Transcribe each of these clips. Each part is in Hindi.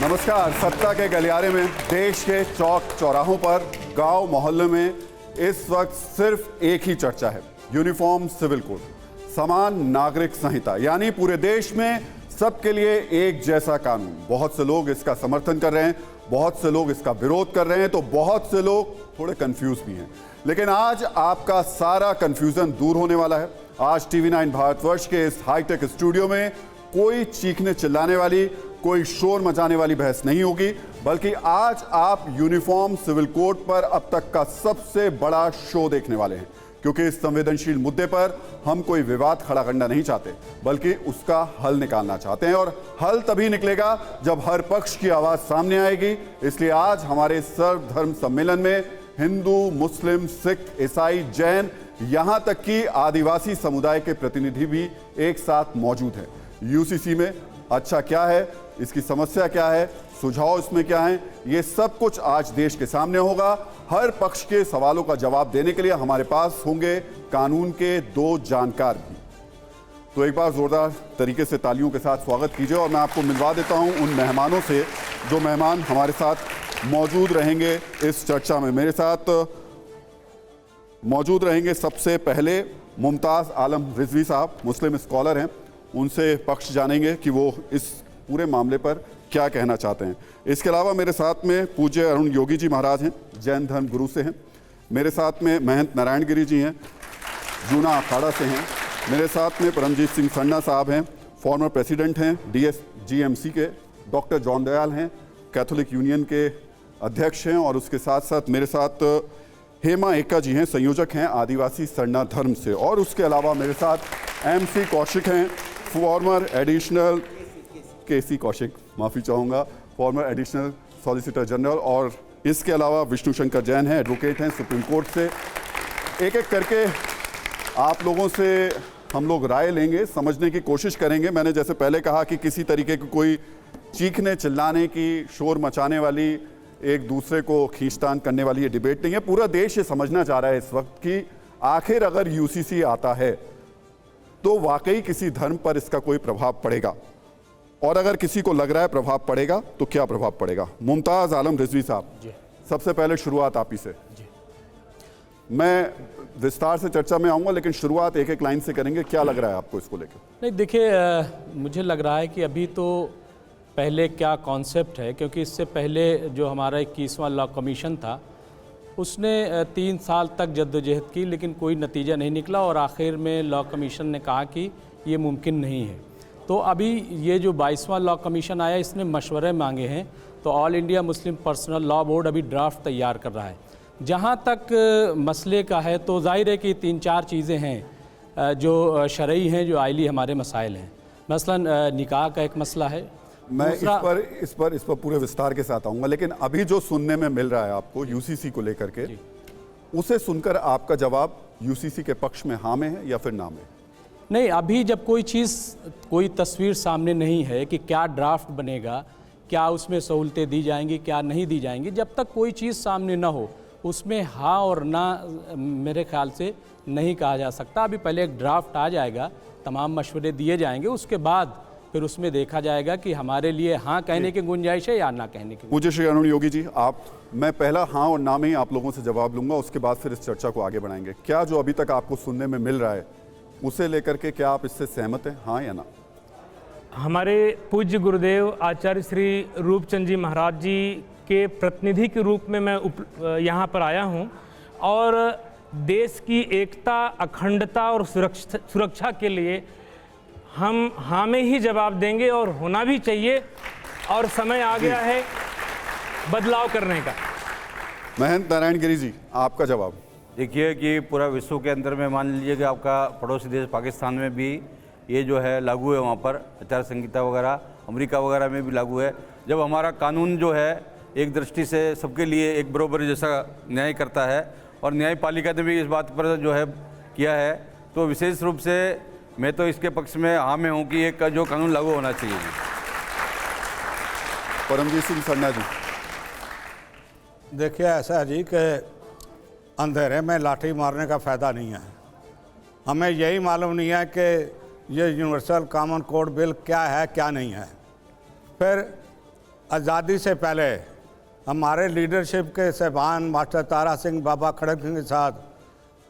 नमस्कार। सत्ता के गलियारे में देश के चौक चौराहों पर, गांव मोहल्ले में इस वक्त सिर्फ एक ही चर्चा है, यूनिफॉर्म सिविल कोड, समान नागरिक संहिता, यानी पूरे देश में सबके लिए एक जैसा कानून। बहुत से लोग इसका समर्थन कर रहे हैं, बहुत से लोग इसका विरोध कर रहे हैं, तो बहुत से लोग थोड़े कंफ्यूज भी हैं। लेकिन आज आपका सारा कंफ्यूजन दूर होने वाला है। आज टीवी 9 भारतवर्ष के इस हाईटेक स्टूडियो में कोई चीखने चिल्लाने वाली, कोई शोर मचाने वाली बहस नहीं होगी, बल्कि आज आप यूनिफॉर्म सिविल कोड पर अब तक का सबसे बड़ा शो देखने वाले हैं। क्योंकि इस संवेदनशील मुद्दे पर हम कोई विवाद खड़ा करना नहीं चाहते, बल्कि उसका हल निकालना चाहते हैं। और हल तभी निकलेगा जब हर पक्ष की आवाज सामने आएगी। इसलिए आज हमारे सर्वधर्म सम्मेलन में हिंदू, मुस्लिम, सिख, ईसाई, जैन, यहां तक कि आदिवासी समुदाय के प्रतिनिधि भी एक साथ मौजूद हैं। यूसीसी में अच्छा क्या है, इसकी समस्या क्या है, सुझाव इसमें क्या है, ये सब कुछ आज देश के सामने होगा। हर पक्ष के सवालों का जवाब देने के लिए हमारे पास होंगे कानून के दो जानकार भी। तो एक बार जोरदार तरीके से तालियों के साथ स्वागत कीजिए और मैं आपको मिलवा देता हूं उन मेहमानों से जो मेहमान हमारे साथ मौजूद रहेंगे इस चर्चा में। मेरे साथ मौजूद रहेंगे सबसे पहले मुमताज आलम रिजवी साहब, मुस्लिम स्कॉलर हैं। उनसे पक्ष जानेंगे कि वो इस पूरे मामले पर क्या कहना चाहते हैं। इसके अलावा मेरे साथ में पूज्य अरुण योगी जी महाराज हैं, जैन धर्म गुरु से हैं। मेरे साथ में महंत नारायण गिरी जी हैं, जूना अखाड़ा से हैं। मेरे साथ में परमजीत सिंह सन्ना साहब हैं, फॉर्मर प्रेसिडेंट हैं DSGMC के। डॉक्टर जॉन दयाल हैं, कैथोलिक यूनियन के अध्यक्ष हैं। और उसके साथ साथ मेरे साथ हेमा एका जी हैं, संयोजक हैं आदिवासी सरना धर्म से। और उसके अलावा मेरे साथ MC कौशिक हैं, फॉर्मर एडिशनल KC कौशिक, माफ़ी चाहूँगा, फॉर्मर एडिशनल सॉलिसिटर जनरल। और इसके अलावा विष्णु शंकर जैन हैं, एडवोकेट हैं सुप्रीम कोर्ट से। एक एक करके आप लोगों से हम लोग राय लेंगे, समझने की कोशिश करेंगे। मैंने जैसे पहले कहा कि किसी तरीके की कोई चीखने चिल्लाने की, शोर मचाने वाली, एक दूसरे को खींचतान करने वाली ये डिबेट नहीं है। पूरा देश ये समझना चाह रहा है इस वक्त कि आखिर अगर UCC आता है तो वाकई किसी धर्म पर इसका कोई प्रभाव पड़ेगा, और अगर किसी को लग रहा है प्रभाव पड़ेगा तो क्या प्रभाव पड़ेगा। मुमताज आलम रिजवी साहब, सबसे पहले शुरुआत आप ही से। मैं विस्तार से चर्चा में आऊंगा, लेकिन शुरुआत एक एक लाइन से करेंगे। क्या लग रहा है आपको इसको लेकर? नहीं, देखिए, मुझे लग रहा है कि अभी तो पहले क्या कॉन्सेप्ट है, क्योंकि इससे पहले जो हमारा 21वां लॉ कमीशन था उसने 3 साल तक जद्दोजहद की, लेकिन कोई नतीजा नहीं निकला और आखिर में लॉ कमीशन ने कहा कि ये मुमकिन नहीं है। तो अभी ये जो 22वां लॉ कमीशन आया, इसने मशवरे मांगे हैं। तो all India Muslim personal law board अभी ड्राफ्ट तैयार कर रहा है। जहाँ तक मसले का है तो जाहिर है कि 3-4 चीज़ें हैं जो शरई हैं, जो आइली हमारे मसाइल हैं। मसलन निकाह का एक मसला है। मैं इस पर पूरे विस्तार के साथ आऊँगा, लेकिन अभी जो सुनने में मिल रहा है आपको UCC को लेकर के, उसे सुनकर आपका जवाब UCC के पक्ष में हाँ में है या फिर ना में? नहीं, अभी जब कोई तस्वीर सामने नहीं है कि क्या ड्राफ्ट बनेगा, क्या उसमें सहूलतें दी जाएंगी, क्या नहीं दी जाएंगी, जब तक कोई चीज़ सामने ना हो उसमें हाँ और ना मेरे ख्याल से नहीं कहा जा सकता। अभी पहले एक ड्राफ्ट आ जाएगा, तमाम मशवरे दिए जाएंगे, उसके बाद फिर उसमें देखा जाएगा कि हमारे लिए हाँ कहने की गुंजाइश है या ना कहने की। मुझे श्री अरुण योगी जी, मैं पहला हाँ और ना में ही आप लोगों से जवाब लूँगा, उसके बाद फिर इस चर्चा को आगे बढ़ाएंगे। क्या जो अभी तक आपको सुनने में मिल रहा है उसे लेकर के क्या आप इससे सहमत हैं, हाँ या ना? हमारे पूज्य गुरुदेव आचार्य श्री रूपचंद जी महाराज जी के प्रतिनिधि के रूप में मैं यहाँ पर आया हूँ और देश की एकता, अखंडता और सुरक्षा के लिए हम हाँ में ही जवाब देंगे, और होना भी चाहिए, और समय आ गया है बदलाव करने का। महंत नारायण गिरी जी, आपका जवाब। देखिए कि पूरा विश्व के अंदर में मान लीजिए कि आपका पड़ोसी देश पाकिस्तान में भी ये जो है लागू है, वहाँ पर आचार संहिता वगैरह, अमेरिका वगैरह में भी लागू है। जब हमारा कानून जो है एक दृष्टि से सबके लिए एक बराबर जैसा न्याय करता है, और न्यायपालिका ने भी इस बात पर जो है किया है, तो विशेष रूप से मैं तो इसके पक्ष में हाँ में हूँ कि एक जो कानून लागू होना चाहिए। परमजीत सिंह सन्ना जी। देखिए, ऐसा है जी कि अंधेरे में लाठी मारने का फ़ायदा नहीं है। हमें यही मालूम नहीं है कि ये यूनिवर्सल कॉमन कोड बिल क्या है, क्या नहीं है। फिर आज़ादी से पहले हमारे लीडरशिप के साहबान मास्टर तारा सिंह, बाबा खड़क सिंह के साथ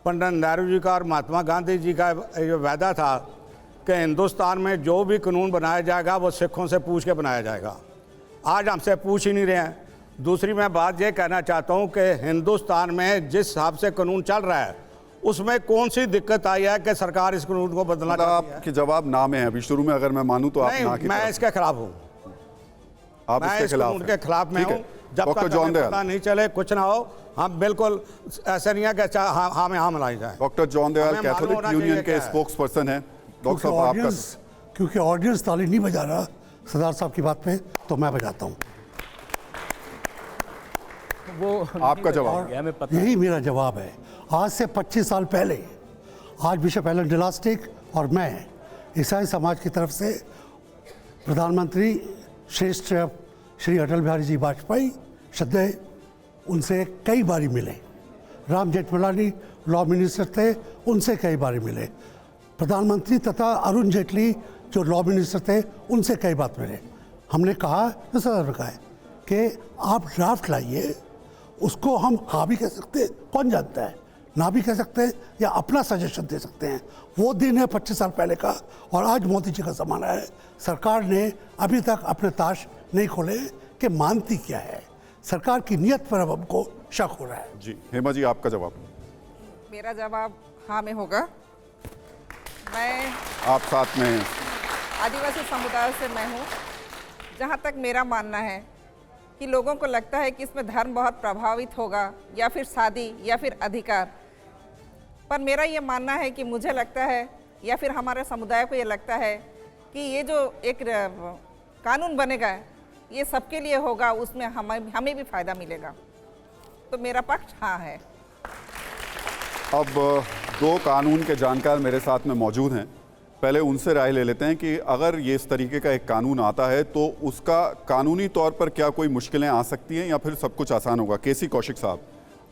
पंडित नेहरू जी का और महात्मा गांधी जी का ये वादा था कि हिंदुस्तान में जो भी कानून बनाया जाएगा वो सिखों से पूछ के बनाया जाएगा। आज हमसे पूछ ही नहीं रहे हैं। दूसरी मैं बात ये कहना चाहता हूँ कि हिंदुस्तान में जिस हिसाब से कानून चल रहा है उसमें कौन सी दिक्कत आई है कि सरकार इस कानून को बदलना चाहती है? आपके जवाब ना में है। अभी शुरू में अगर मैं मानूँ तो आप ना नहीं, की मैं तरफ। इसके खिलाफ हूँ। आप मैं इसके इस खिलाफ कानून हैं। के खिलाफ में ठीक है। हूँ। जब डॉक्टर तक जॉन हमें दयाल, पता नहीं चले कुछ ना हो, हम बिल्कुल ऐसा नहीं है कि हाँ में हाँ मिलाई जाए। डॉक्टर जॉन दयाल हमें मालूम कैथोलिक होना यूनियन चाहिए के क्या है। स्पोक्स पर्सन हैं। डॉक्टर साहब आपका क्योंकि ऑडियंस ताली नहीं बजा रहा सरदार साहब की बात पे, तो मैं बजाता हूँ। वो आपका जवाब। हमें पता यही मेरा जवाब है। आज से 25 साल पहले आज बिशप एलन डिलास्टिक और मैं ईसाई समाज की तरफ से प्रधानमंत्री श्रेष्ठ श्री अटल बिहारी जी वाजपेयी श्रद्धेय उनसे कई बारी मिले। राम जेठमलानी लॉ मिनिस्टर थे, उनसे कई बारी मिले। प्रधानमंत्री तथा अरुण जेटली जो लॉ मिनिस्टर थे, उनसे कई बार मिले। हमने कहा तो सदर ने कहा है कि आप ड्राफ्ट लाइए, उसको हम हाँ भी कह सकते हैं, कौन जानता है, ना भी कह सकते हैं, या अपना सजेशन दे सकते हैं। वो दिन है 25 साल पहले का, और आज मोदी जी का ज़माना है। सरकार ने अभी तक अपने ताश नहीं खोले कि मानती क्या है। सरकार की नीयत पर अब हमको शक हो रहा है। जी हेमा जी, आपका जवाब। मेरा जवाब हाँ में होगा। मैं आप साथ में हैं। आदिवासी समुदाय से मैं हूँ। जहाँ तक मेरा मानना है कि लोगों को लगता है कि इसमें धर्म बहुत प्रभावित होगा, या फिर शादी, या फिर अधिकार, पर मेरा ये मानना है कि मुझे लगता है, या फिर हमारे समुदाय को ये लगता है कि ये जो एक कानून बनेगा ये सबके लिए होगा, उसमें हमें भी फ़ायदा मिलेगा। तो मेरा पक्ष हाँ है। अब दो कानून के जानकार मेरे साथ में मौजूद हैं। पहले उनसे राय ले लेते हैं कि अगर ये इस तरीके का एक कानून आता है तो उसका कानूनी तौर पर क्या कोई मुश्किलें आ सकती हैं या फिर सब कुछ आसान होगा। केसी कौशिक साहब,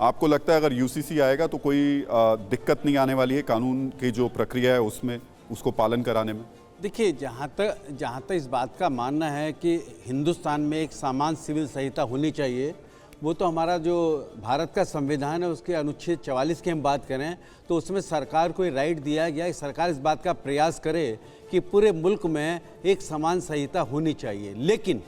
आपको लगता है अगर यूसीसी आएगा तो कोई दिक्कत नहीं आने वाली है कानून की जो प्रक्रिया है उसमें, उसको पालन कराने में? देखिए, जहाँ तक इस बात का मानना है कि हिंदुस्तान में एक समान सिविल संहिता होनी चाहिए, वो तो हमारा जो भारत का संविधान है उसके अनुच्छेद 44 की हम बात करें तो उसमें सरकार को राइट दिया गया है। सरकार इस बात का प्रयास करे कि पूरे मुल्क में एक समान संहिता होनी चाहिए, लेकिन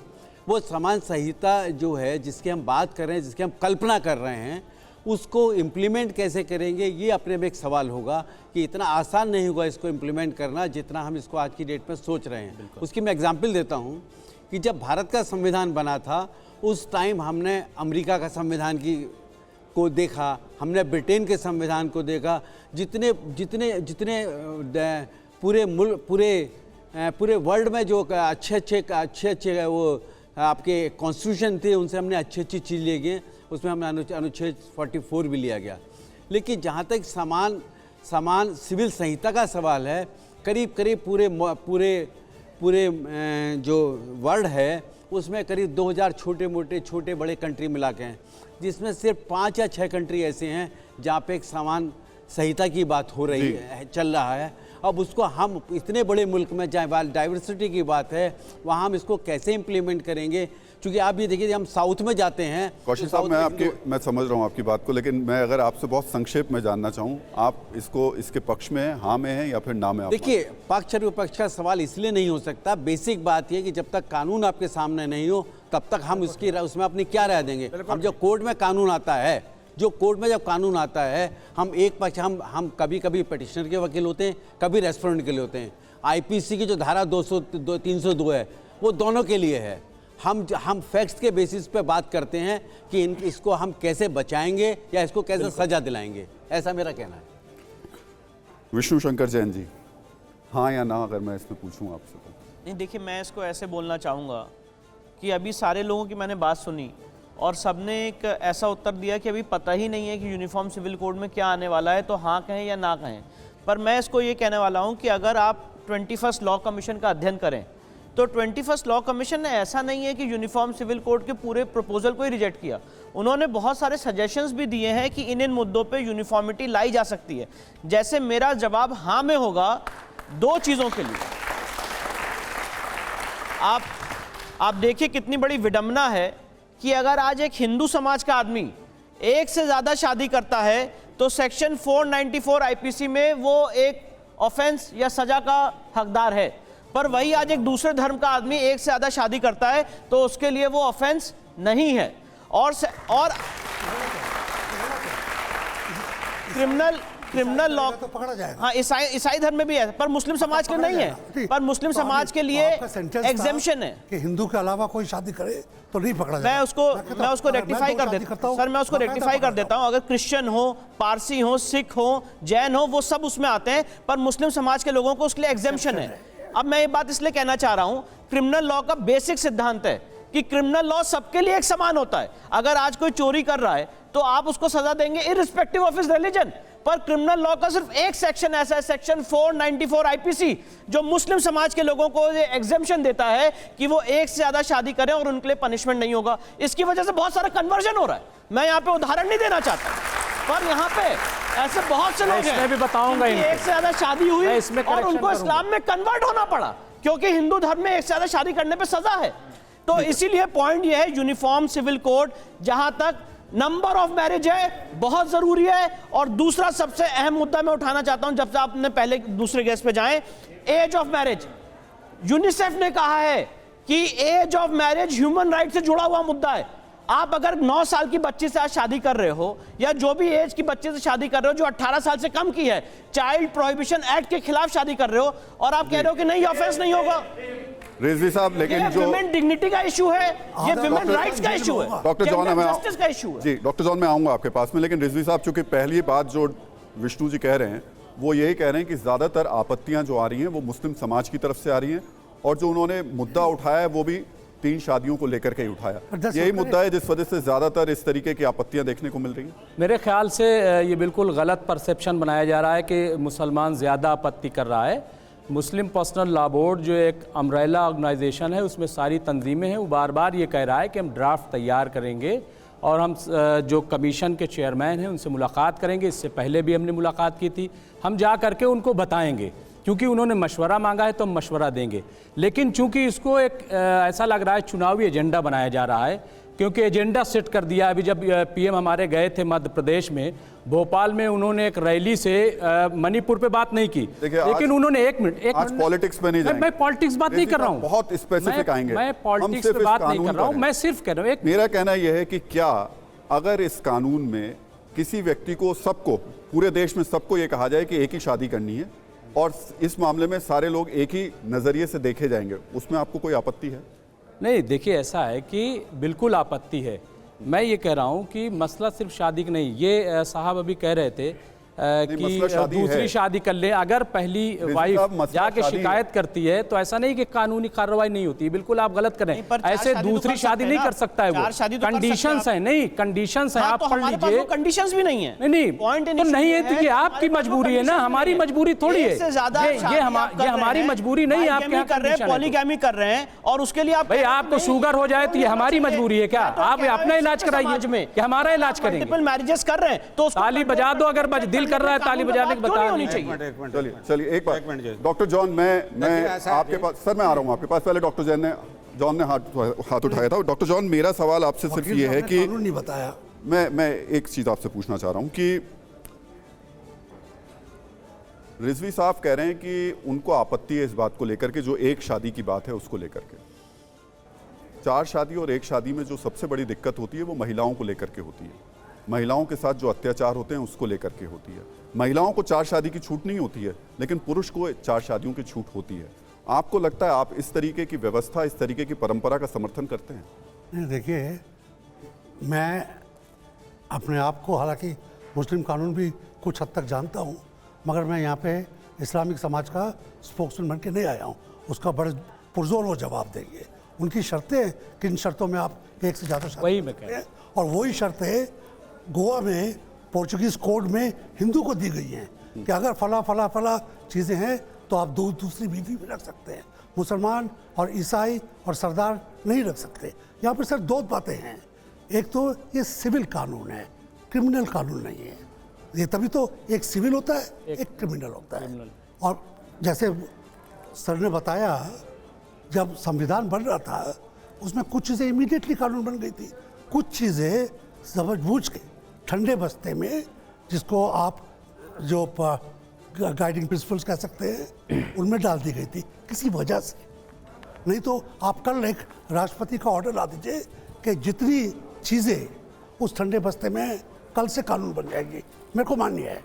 वो समान संहिता जो है जिसकी हम बात कर रहे हैं, जिसकी हम कल्पना कर रहे हैं, उसको इम्प्लीमेंट कैसे करेंगे, ये अपने में एक सवाल होगा कि इतना आसान नहीं होगा इसको इम्प्लीमेंट करना जितना हम इसको आज की डेट में सोच रहे हैं। उसकी मैं एग्जांपल देता हूँ कि जब भारत का संविधान बना था उस टाइम हमने अमेरिका का संविधान को देखा, हमने ब्रिटेन के संविधान को देखा। जितने जितने जितने पूरे वर्ल्ड में जो अच्छे वो आपके कॉन्स्टिट्यूशन थे उनसे हमने अच्छी चीज़ ले गए। उसमें हमने अनुच्छेद 44 भी लिया गया। लेकिन जहाँ तक समान सिविल संहिता का सवाल है, करीब करीब पूरे जो वर्ल्ड है उसमें करीब 2000 छोटे बड़े कंट्री मिला के हैं, जिसमें सिर्फ 5 या 6 कंट्री ऐसे हैं जहाँ पे एक समान संहिता की बात हो रही है, चल रहा है। अब उसको हम इतने बड़े मुल्क में जहाँ डाइवर्सिटी की बात है वहाँ हम इसको कैसे इम्प्लीमेंट करेंगे? क्योंकि आप ये देखिए, हम साउथ में जाते हैं। कौशिक साहब, मैं समझ रहा हूँ आपकी बात को, लेकिन मैं अगर आपसे बहुत संक्षेप में जानना चाहूँ, आप इसके पक्ष में हैं, हाँ में हैं या फिर ना में? देखिए, पक्ष और विपक्ष का सवाल इसलिए नहीं हो सकता। बेसिक बात यह कि जब तक कानून आपके सामने नहीं हो तब तक हम उसमें अपनी क्या राय देंगे? हम जब कोर्ट में कानून आता है, जब कानून आता है, हम एक पक्ष हम कभी पिटिशनर के वकील होते हैं, कभी रेस्पोंडेंट के लिए होते हैं। आईपीसी की जो धारा 302 है वो दोनों के लिए है। हम फैक्ट्स के बेसिस पे बात करते हैं कि इसको हम कैसे बचाएंगे या इसको कैसे सजा दिलाएंगे, ऐसा मेरा कहना है। विष्णु शंकर जैन जी, हाँ या ना अगर मैं इसमें पूछूं आपसे तो? नहीं, देखिए, मैं इसको ऐसे बोलना चाहूँगा कि अभी सारे लोगों की मैंने बात सुनी और सबने एक ऐसा उत्तर दिया कि अभी पता ही नहीं है कि यूनिफॉर्म सिविल कोड में क्या आने वाला है, तो हाँ कहें या ना कहें। पर मैं इसको ये कहने वाला हूँ कि अगर आप 21st लॉ कमीशन का अध्ययन करें तो 21st लॉ कमीशन ने ऐसा नहीं है कि यूनिफॉर्म सिविल कोड के पूरे प्रपोजल को ही रिजेक्ट किया। उन्होंने बहुत सारे सजेशंस भी दिए हैं कि इन मुद्दों पे यूनिफॉर्मिटी लाई जा सकती है। जैसे मेरा जवाब हाँ में होगा 2 चीज़ों के लिए। आप देखिए कितनी बड़ी विडंबना है कि अगर आज एक हिंदू समाज का आदमी एक से ज़्यादा शादी करता है तो सेक्शन 494 आईपीसी में वो एक ऑफेंस या सजा का हकदार है, पर वही आज एक दूसरे धर्म का आदमी एक से ज़्यादा शादी करता है तो उसके लिए वो ऑफेंस नहीं है। और क्रिमिनल लॉ तो पकड़ा जाएगा। हाँ, ईसाई धर्म में भी है, पर मुस्लिम समाज के लिए नहीं है। पर मुस्लिम समाज के लिए एग्जेम्पशन है कि हिंदू के अलावा कोई शादी करे तो नहीं पकड़ा जाएगा। मैं उसको रेक्टिफाई कर देता हूं सर, मैं उसको रेक्टिफाई कर देता हूं। अगर क्रिश्चियन हो, पारसी हो, सिख हो, जैन हो, वो सब उसमें आते हैं, पर मुस्लिम समाज के लोगों को उसके लिए एग्जेम्पशन है। अब मैं ये बात इसलिए कहना चाह रहा हूं, क्रिमिनल लॉ का बेसिक सिद्धांत है कि क्रिमिनल लॉ सबके लिए एक समान होता है। अगर आज कोई चोरी कर रहा है तो आप उसको सजा देंगे इररिस्पेक्टिव ऑफ हिज रिलीजन, पर क्रिमिनल लॉ का सिर्फ एक सेक्शन ऐसा है, सेक्शन 494 आईपीसी, जो मुस्लिम समाज के लोगों को ये एग्जेम्पशन देता है कि वो एक से ज्यादा शादी करें और उनके लिए पनिशमेंट नहीं होगा। इसकी वजह से बहुत सारा कन्वर्जन हो रहा है। मैं यहाँ पे उदाहरण नहीं देना चाहता, पर यहाँ पे ऐसे बहुत से लोग हैं भी बताऊंगा, एक से ज्यादा शादी हुई और उनको इस्लाम में कन्वर्ट होना पड़ा क्योंकि हिंदू धर्म में एक से ज्यादा शादी करने पर सजा है। तो इसीलिए पॉइंट ये है, यूनिफॉर्म सिविल कोड, जहां तक नंबर ऑफ मैरिज है बहुत जरूरी है। और दूसरा सबसे अहम मुद्दा मैं उठाना चाहता हूं, जब से आपने पहले दूसरे गेस्ट पे जाएं, एज ऑफ मैरिज। यूनिसेफ ने कहा है कि age of marriage human right से जुड़ा हुआ मुद्दा है। आप अगर 9 साल की बच्ची से आज शादी कर रहे हो या जो भी एज की बच्चे से शादी कर रहे हो जो 18 साल से कम की है, चाइल्ड प्रोहिबिशन एक्ट के खिलाफ शादी कर रहे हो और आप कह रहे हो कि नहीं ऑफेंस नहीं होगा। रिजवी साहब, लेकिन जो विमेन डिग्निटी का इशू है, ये विमेन राइट्स का इशू है, डॉक्टर जॉन, जस्टिस का इशू है। जी डॉक्टर जॉन, मैं आऊंगा आपके पास में, लेकिन रिजवी साहब चूंकि पहली बात जो विष्णु जी कह रहे हैं वो यही कह रहे हैं कि ज्यादातर आपत्तियां जो आ रही हैं वो मुस्लिम समाज की तरफ से आ रही हैं, और जो उन्होंने मुद्दा उठाया है वो भी 3 शादियों को लेकर के ही उठाया। यही मुद्दा है जिस वजह से ज्यादातर इस तरीके की आपत्तियां देखने को मिल रही हैं। मेरे ख्याल से ये बिल्कुल गलत परसेप्शन बनाया जा रहा है कि मुसलमान ज़्यादा आपत्ति कर रहा है। मुस्लिम पर्सनल लॉ बोर्ड जो एक अम्ब्रेला ऑर्गेनाइजेशन है, उसमें सारी तंजीमें हैं, वो बार बार ये कह रहा है कि हम ड्राफ्ट तैयार करेंगे और हम जो कमीशन के चेयरमैन हैं उनसे मुलाकात करेंगे। इससे पहले भी हमने मुलाकात की थी, हम जा करके उनको बताएंगे, क्योंकि उन्होंने मशवरा मांगा है तो हम मशवरा देंगे। लेकिन चूंकि इसको एक ऐसा लग रहा है चुनावी एजेंडा बनाया जा रहा है, क्योंकि एजेंडा सेट कर दिया। अभी जब पीएम हमारे गए थे मध्य प्रदेश में, भोपाल में, उन्होंने एक रैली से मणिपुर पे बात नहीं की, लेकिन उन्होंने एक मिनट पॉलिटिक्स पे नहीं जाएंगे। मैं पॉलिटिक्स बात नहीं कर रहा हूँ, बहुत स्पेसिफिक आएंगे। मैं पॉलिटिक्स पे बात नहीं कर रहा हूँ, मैं सिर्फ कह रहा हूँ। मेरा कहना यह है कि क्या अगर इस कानून में किसी व्यक्ति को, सबको, पूरे देश में सबको ये कहा जाए कि एक ही शादी करनी है और इस मामले में सारे लोग एक ही नजरिए से देखे जाएंगे, उसमें आपको कोई आपत्ति है? नहीं, देखिए ऐसा है कि बिल्कुल आपत्ति है। मैं ये कह रहा हूँ कि मसला सिर्फ शादी का नहीं, ये साहब अभी कह रहे थे कि दूसरी शादी कर ले। अगर पहली वाइफ जाके शिकायत करती है तो ऐसा नहीं कि कानूनी कार्रवाई नहीं होती, बिल्कुल आप गलत करें। ऐसे दूसरी शादी नहीं कर सकता है, वो कंडीशंस है। नहीं, कंडीशंस है, आप पढ़ लीजिए। कंडीशंस भी नहीं है, नहीं तो नहीं है, तो ये आपकी मजबूरी है ना, हमारी मजबूरी थोड़ी है। ये हमारी मजबूरी नहीं है। आप क्या कर रहे हैं, पॉलीगैमी कर रहे हैं और उसके लिए भाई आपको शुगर हो जाए तो ये हमारी मजबूरी है क्या? आप अपना इलाज कराइए कि हमारा इलाज करेंगे। मल्टीपल मैरिजेस कर रहे हैं तो ताली बजा दो, अगर दिल कर रहा है ताली बजाने की बता नहीं चाहिए। चलिए एक बात, डॉक्टर जॉन, मैं आपके पास, सर मैं आ रहा हूं आपके पास। पहले डॉक्टर जॉन ने हाथ उठाया था। डॉक्टर जॉन, मेरा सवाल आपसे सिर्फ ये है कि नहीं बताया, मैं एक चीज आपसे पूछना चाह रहा हूं कि रिजवी साहब कह रहे हैं कि उनको आपत्ति है इस बात को लेकर के, जो एक शादी की बात है उसको लेकर के। 4 शादी और एक शादी में जो सबसे बड़ी दिक्कत होती है वो महिलाओं को लेकर के होती है। महिलाओं के साथ जो अत्याचार होते हैं उसको लेकर के होती है। महिलाओं को 4 शादी की छूट नहीं होती है, लेकिन पुरुष को 4 शादियों की छूट होती है। आपको लगता है आप इस तरीके की व्यवस्था, इस तरीके की परंपरा का समर्थन करते हैं? नहीं, देखिए, मैं अपने आप को हालांकि मुस्लिम कानून भी कुछ हद तक जानता हूँ, मगर मैं यहाँ पे इस्लामिक समाज का स्पोक्समैन बन के नहीं आया हूँ। उसका बड़े पुरजोर वो जवाब देंगे। उनकी शर्तें, किन शर्तों में आप एक से ज़्यादा शादी करते हैं, और वही शर्तें गोवा में पोर्चुगीज कोड में हिंदू को दी गई हैं कि अगर फला चीज़ें हैं तो आप दूसरी बीवी भी रख सकते हैं। मुसलमान और ईसाई और सरदार नहीं रख सकते। यहाँ पर सर 2 बातें हैं। एक तो ये सिविल कानून है, क्रिमिनल कानून नहीं है। ये तभी तो एक सिविल होता है, एक क्रिमिनल होता है। और जैसे सर ने बताया, जब संविधान बन रहा था उसमें कुछ चीज़ें इमीडिएटली कानून बन गई थी, कुछ चीज़ें समझबूझ के ठंडे बस्ते में, जिसको आप जो गाइडिंग प्रिंसिपल्स कह सकते हैं, उनमें डाल दी गई थी किसी वजह से। नहीं तो आप कल एक राष्ट्रपति का ऑर्डर ला दीजिए कि जितनी चीज़ें उस ठंडे बस्ते में कल से कानून बन जाएगी, मेरे को मान्य है,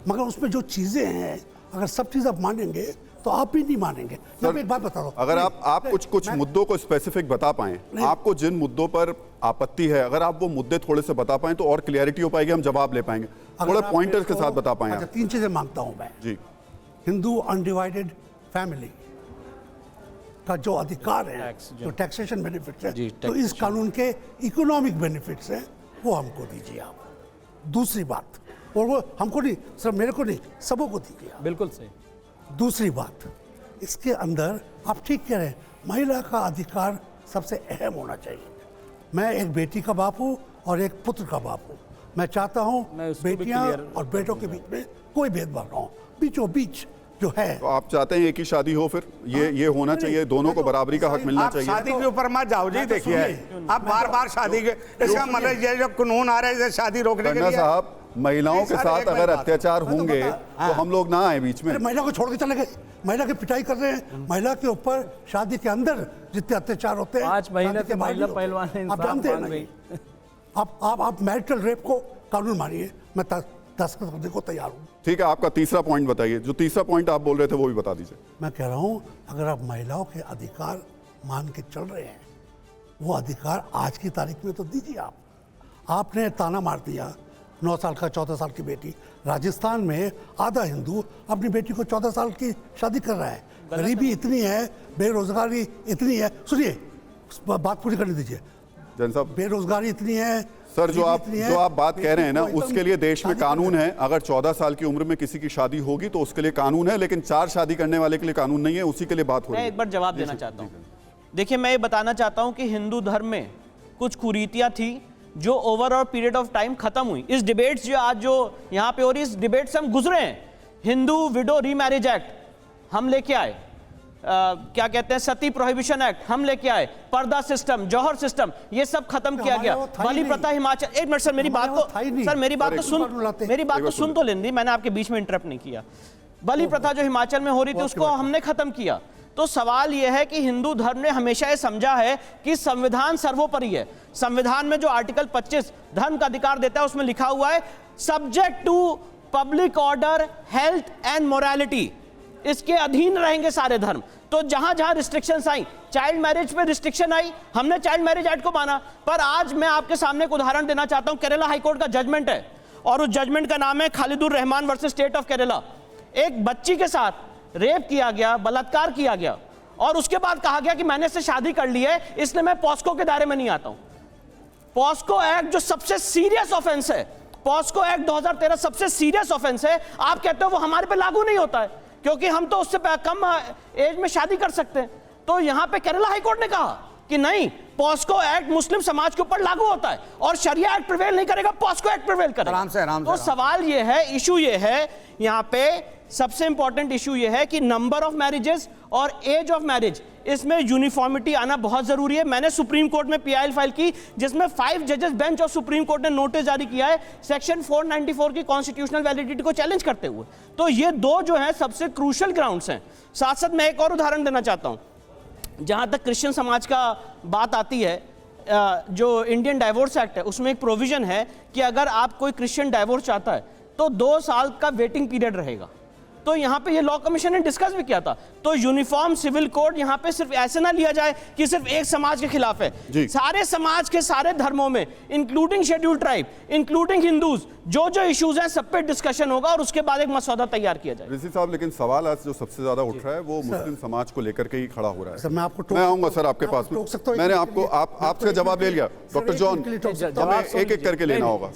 मगर उसमें जो चीज़ें हैं अगर सब चीज़ आप मानेंगे तो आप भी नहीं मानेंगे। मैं एक बात बता रहा हूँ, अगर आप कुछ मुद्दों को स्पेसिफिक बता पाएं, आपको जिन मुद्दों पर आपत्ति है, अगर आप वो मुद्दे थोड़े से बता पाएं तो और क्लियरिटी हो पाएगी, हम जवाब ले पाएंगे। थोड़ा पॉइंटर्स के साथ बता पाएं। अच्छा, 3 चीज़ें मांगता हूँ मैं जी। हिंदू अनडिवाइडेड फैमिली का जो अधिकार है, जो टैक्सेशन बेनिफिट्स है, तो इस कानून के इकोनॉमिक बेनिफिट्स हैं, वो हमको दीजिए आप। दूसरी बात, और वो हमको नहीं, सिर्फ मेरे को नहीं, सबों को दीजिए आप। बिल्कुल सही। दूसरी बात, इसके अंदर आप ठीक कह रहे हैं, महिला का अधिकार सबसे अहम होना चाहिए। मैं एक बेटी का बाप हूँ और एक पुत्र का बाप हूँ। मैं चाहता हूँ बेटियाँ और बेटों के बीच में कोई भेदभाव ना हो, बीचों बीच जो है। तो आप चाहते हैं एक ही शादी हो, फिर ये होना चाहिए, दोनों को बराबरी का हक मिलना चाहिए। शादी के ऊपर मत जाओ जी। देखिए, आप बार बार शादी के, इसका मतलब ये जो कानून आ रहा है शादी रोकने के लिए। साहब, महिलाओं के साथ अगर अत्याचार होंगे तो हम लोग ना आए बीच में। महिला को छोड़ के चले गए, महिला की पिटाई कर रहे हैं, महिला के ऊपर शादी के अंदर जितने अत्याचार होते हैं, 5 महीने से महिला पहलवान आप जानते हैं ना। आप मैरिटल रेप को कानून मानिए, मैं दस्तखत करने को तैयार हूँ। ठीक है, आपका तीसरा पॉइंट बताइए। जो तीसरा पॉइंट आप बोल रहे थे वो भी बता दीजिए। मैं कह रहा हूँ, अगर आप महिलाओं के अधिकार मान के चल रहे हैं, वो अधिकार आज की तारीख में तो दीजिए आप। आपने ताना मार दिया 9 साल का 14 साल की बेटी। राजस्थान में आधा हिंदू अपनी बेटी को 14 साल की शादी कर रहा है। गरीबी इतनी है, बेरोजगारी इतनी है। सुनिए, बात पूरी करने दीजिए। जैन साहब, बेरोजगारी इतनी है सर, जो आप बात कह रहे हैं ना, उसके लिए देश में कानून है। अगर 14 साल की उम्र में किसी की शादी होगी तो उसके लिए कानून है, लेकिन 4 शादी करने वाले के लिए कानून नहीं है। उसी के लिए बात हो रही है। मैं एक बार जवाब देना चाहता हूँ। देखिए, मैं ये बताना चाहता हूँ कि हिंदू धर्म में कुछ कुरीतियाँ थी जो ओवरऑल पीरियड ऑफ टाइम खत्म हुई। इस डिबेट्स जो आज जो यहाँ पे हो रही, इस डिबेट से हम गुजरे हैं। हिंदू विडो रीमैरिज एक्ट हम लेके आए, क्या कहते हैं, सती प्रोहिबिशन एक्ट हम लेके आए, पर्दा सिस्टम, जौहर सिस्टम, ये सब खत्म किया गया। बलि प्रथा हिमाचल, एक मिनट सर, मेरी बात तो सुन तो लेंदी, मैंने आपके बीच में इंटरप्ट नहीं किया। बलि प्रथा जो हिमाचल में हो रही थी उसको हमने खत्म किया। तो सवाल यह है कि हिंदू धर्म ने हमेशा यह समझा है कि संविधान सर्वोपरि है। संविधान में जो आर्टिकल 25 धर्म का अधिकार देता है, उसमें लिखा हुआ है subject to public order, health and morality, इसके अधीन रहेंगे सारे धर्म। तो जहां जहां रिस्ट्रिक्शंस आई, चाइल्ड मैरिज पे रिस्ट्रिक्शन आई, हमने चाइल्ड मैरिज एक्ट को माना। पर आज मैं आपके सामने एक उदाहरण देना चाहता हूं। केरला हाईकोर्ट का जजमेंट है और उस जजमेंट का नाम है Khalidur Rahman versus state of Kerala. एक बच्ची के साथ रेप किया गया, बलात्कार किया गया और उसके बाद कहा गया कि मैंने इससे शादी कर ली है, इसलिए मैं पॉस्को के दायरे में नहीं आता हूं। पॉस्को एक्ट जो सबसे सीरियस ऑफेंस है, पॉस्को एक्ट 2013 सबसे सीरियस ऑफेंस है, आप कहते हो वो हमारे पे लागू नहीं होता है क्योंकि हम तो उससे कम एज में शादी कर सकते हैं। तो यहां पे केरला हाईकोर्ट ने कहा कि नहीं, पॉस्को एक्ट मुस्लिम समाज के ऊपर लागू होता है और शरिया एक्ट प्रिवेल नहीं करेगा, पॉस्को एक्ट प्रिवेल करेगा। तो सवाल ये है, इशू ये है, यहां पे सबसे इंपॉर्टेंट इशू ये है कि नंबर ऑफ मैरिजेस और एज ऑफ मैरिज, इसमें यूनिफॉर्मिटी आना बहुत जरूरी है। मैंने सुप्रीम कोर्ट में पीआईएल फाइल की जिसमें 5 जजेस बेंच ऑफ सुप्रीम कोर्ट ने नोटिस जारी किया है सेक्शन 494 की कॉन्स्टिट्यूशनल वैलिडिटी को चैलेंज करते हुए। तो ये दो जो है सबसे क्रूशियल ग्राउंड्स हैं। साथ साथ मैं एक और उदाहरण देना चाहता हूं। जहां तक क्रिश्चियन समाज का बात आती है, जो इंडियन डाइवोर्स एक्ट है उसमें एक प्रोविजन है कि अगर आप कोई क्रिश्चियन डाइवोर्स चाहता है तो 2 साल का वेटिंग पीरियड रहेगा। तो यहाँ पे ये लॉ कमीशन ने डिस्कस भी किया था। तो यूनिफॉर्म सिविल कोड यहाँ पे सिर्फ ऐसे ना लिया जाए कि सिर्फ एक समाज के खिलाफ है, सारे समाज के सारे धर्मों में, including scheduled tribe, including Hindus, जो जो इश्यूज हैं सब पे डिस्कशन होगा और उसके बाद एक मसौदा तैयार किया जाए। ऋषि साहब, लेकिन सवाल आज जो सबसे ज्यादा उठ रहा है वो मुस्लिम समाज को लेकर के ही खड़ा हो रहा है। सर, मैं आऊंगा सर आपके पास में, मैंने आपसे जवाब ले लिया। डॉक्टर जॉन, हमें एक एक करके लेना होगा,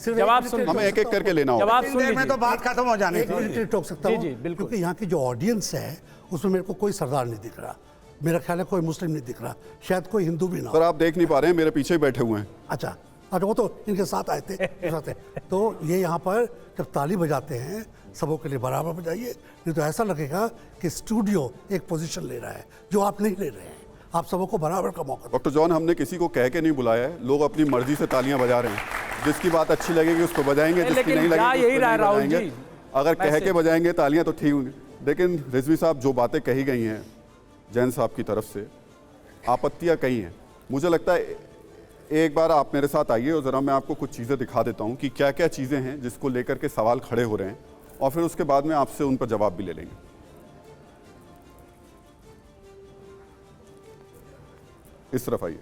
हमें एक एक करके लेना होगा। में तो बात खत्म हो जाने टोक सकता हूँ क्योंकि यहाँ की जो ऑडियंस है उसमें मेरे को कोई सरदार नहीं दिख रहा, मेरा ख्याल है कोई मुस्लिम नहीं दिख रहा, शायद कोई हिंदू भी ना। सर, आप देख नहीं पा रहे हैं, मेरे पीछे ही बैठे हुए हैं। अच्छा, वो तो इनके साथ आए थे। तो ये यहाँ पर जब ताली बजाते हैं सबों के लिए बराबर बजाइए, नहीं तो ऐसा लगेगा कि स्टूडियो एक पोजीशन ले रहा है जो आप नहीं ले रहे हैं। आप सबको बराबर का मौका दें। डॉक्टर जॉन, हमने किसी को कह के नहीं बुलाया है, लोग अपनी मर्जी से तालियां बजा रहे हैं। जिसकी बात अच्छी लगेगी उसको बजाएंगे, जिसकी लेकिन नहीं क्या लगेगी यही उसको रहा नहीं राहुल बजाएंगे। जी? अगर कह के बजाएंगे तालियां तो ठीक होंगी, लेकिन रिजवी साहब जो बातें कही गई हैं जैन साहब की तरफ से, आपत्तियां कही हैं, मुझे लगता है एक बार आप मेरे साथ आइए और ज़रा मैं आपको कुछ चीज़ें दिखा देता हूं कि क्या क्या चीज़ें हैं जिसको लेकर के सवाल खड़े हो रहे हैं, और फिर उसके बाद में आपसे उन पर जवाब भी ले लेंगे। इस तरफ आइए,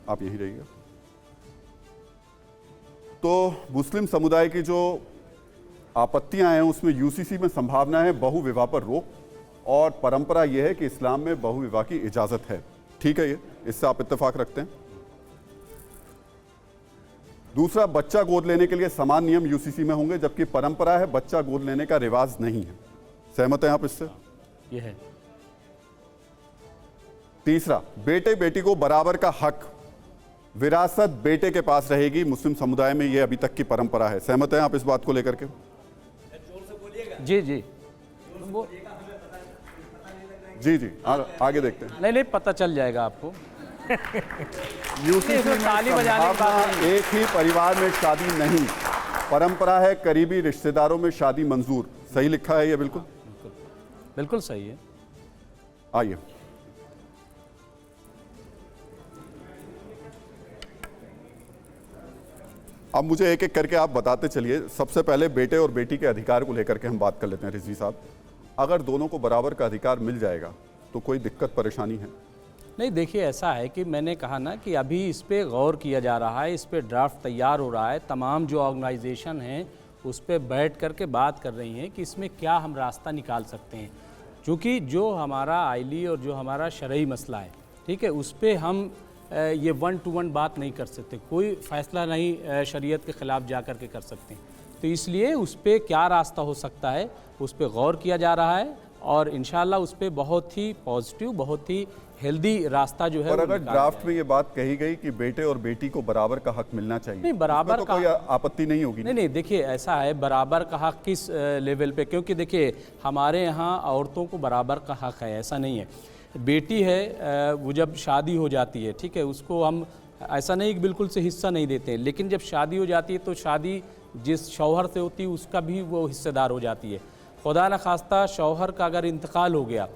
आप यहीं रहिएगा। तो मुस्लिम समुदाय की जो आपत्तियां हैं उसमें यूसीसी में संभावना है बहु विवाह पर रोक, और परंपरा यह है कि इस्लाम में बहु विवाह की इजाजत है। ठीक है, ये इससे आप इत्तेफाक रखते हैं। दूसरा, बच्चा गोद लेने के लिए समान नियम यूसीसी में होंगे, जबकि परंपरा है बच्चा गोद लेने का रिवाज नहीं है। सहमत हैं आप इससे? ये है। तीसरा, बेटे बेटी को बराबर का हक, विरासत बेटे के पास रहेगी। मुस्लिम समुदाय में यह अभी तक की परंपरा है। सहमत हैं आप इस बात को लेकर के? जी जी जी जी, आगे देखते हैं। नहीं, पता चल जाएगा आपको। यूसीसी में ताली बजाने की बात संभावना एक ही परिवार में शादी नहीं, परंपरा है करीबी रिश्तेदारों में शादी मंजूर। सही लिखा है ये? बिल्कुल बिल्कुल सही है। आइए, अब मुझे एक एक करके आप बताते चलिए। सबसे पहले बेटे और बेटी के अधिकार को लेकर के हम बात कर लेते हैं। रिजवी साहब, अगर दोनों को बराबर का अधिकार मिल जाएगा तो कोई दिक्कत परेशानी है? नहीं, देखिए ऐसा है कि मैंने कहा ना कि अभी इस पे गौर किया जा रहा है, इस पे ड्राफ्ट तैयार हो रहा है। तमाम जो ऑर्गेनाइजेशन हैं उस पे बैठ करके बात कर रही हैं कि इसमें क्या हम रास्ता निकाल सकते हैं, क्योंकि जो हमारा आइली और जो हमारा शरई मसला है, ठीक है, उस पे हम ये 1 to 1 बात नहीं कर सकते। कोई फ़ैसला नहीं शरीयत के ख़िलाफ़ जा कर के कर सकते हैं। तो इसलिए उस पे क्या रास्ता हो सकता है उस पे गौर किया जा रहा है, और इंशाल्लाह उस पे बहुत ही पॉजिटिव, बहुत ही हेल्दी रास्ता जो है। और अगर ड्राफ्ट में ये बात कही गई कि बेटे और बेटी को बराबर का हक मिलना चाहिए, नहीं, बराबर तो का कोई आपत्ति नहीं होगी? नहीं, देखिए ऐसा है, बराबर का हक किस लेवल पे, क्योंकि देखिए हमारे यहाँ औरतों को बराबर का हक है, ऐसा नहीं है। बेटी है वो जब शादी हो जाती है, ठीक है, उसको हम ऐसा नहीं कि बिल्कुल से हिस्सा नहीं देते हैं, लेकिन जब शादी हो जाती है तो शादी जिस शौहर से होती है उसका भी वो हिस्सेदार हो जाती है। खुदा न खास्ता शौहर का अगर इंतकाल हो गया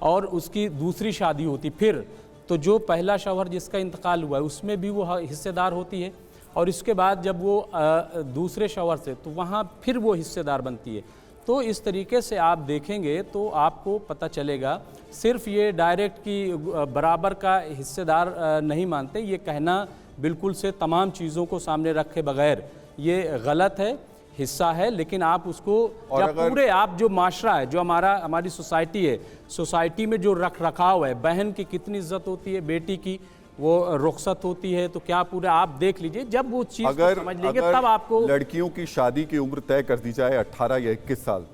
और उसकी दूसरी शादी होती फिर, तो जो पहला शौहर जिसका इंतकाल हुआ है उसमें भी वो हिस्सेदार होती है, और इसके बाद जब वो दूसरे शौहर से, तो वहाँ फिर वो हिस्सेदार बनती है। तो इस तरीके से आप देखेंगे तो आपको पता चलेगा। सिर्फ ये डायरेक्ट कि बराबर का हिस्सेदार नहीं मानते, ये कहना बिल्कुल से तमाम चीज़ों को सामने रखे बगैर ये गलत है, हिस्सा है। लेकिन आप उसको जब पूरे आप जो माशरा है, जो हमारी सोसाइटी है, सोसाइटी में जो रख रखाव है, बहन की कितनी इज्जत होती है, बेटी की वो रुखसत होती है, तो क्या पूरा आप देख लीजिए। जब वो चीज़ को समझ लेंगे तब आपको। लड़कियों की शादी की उम्र तय कर दी जाए 18 या 21 साल,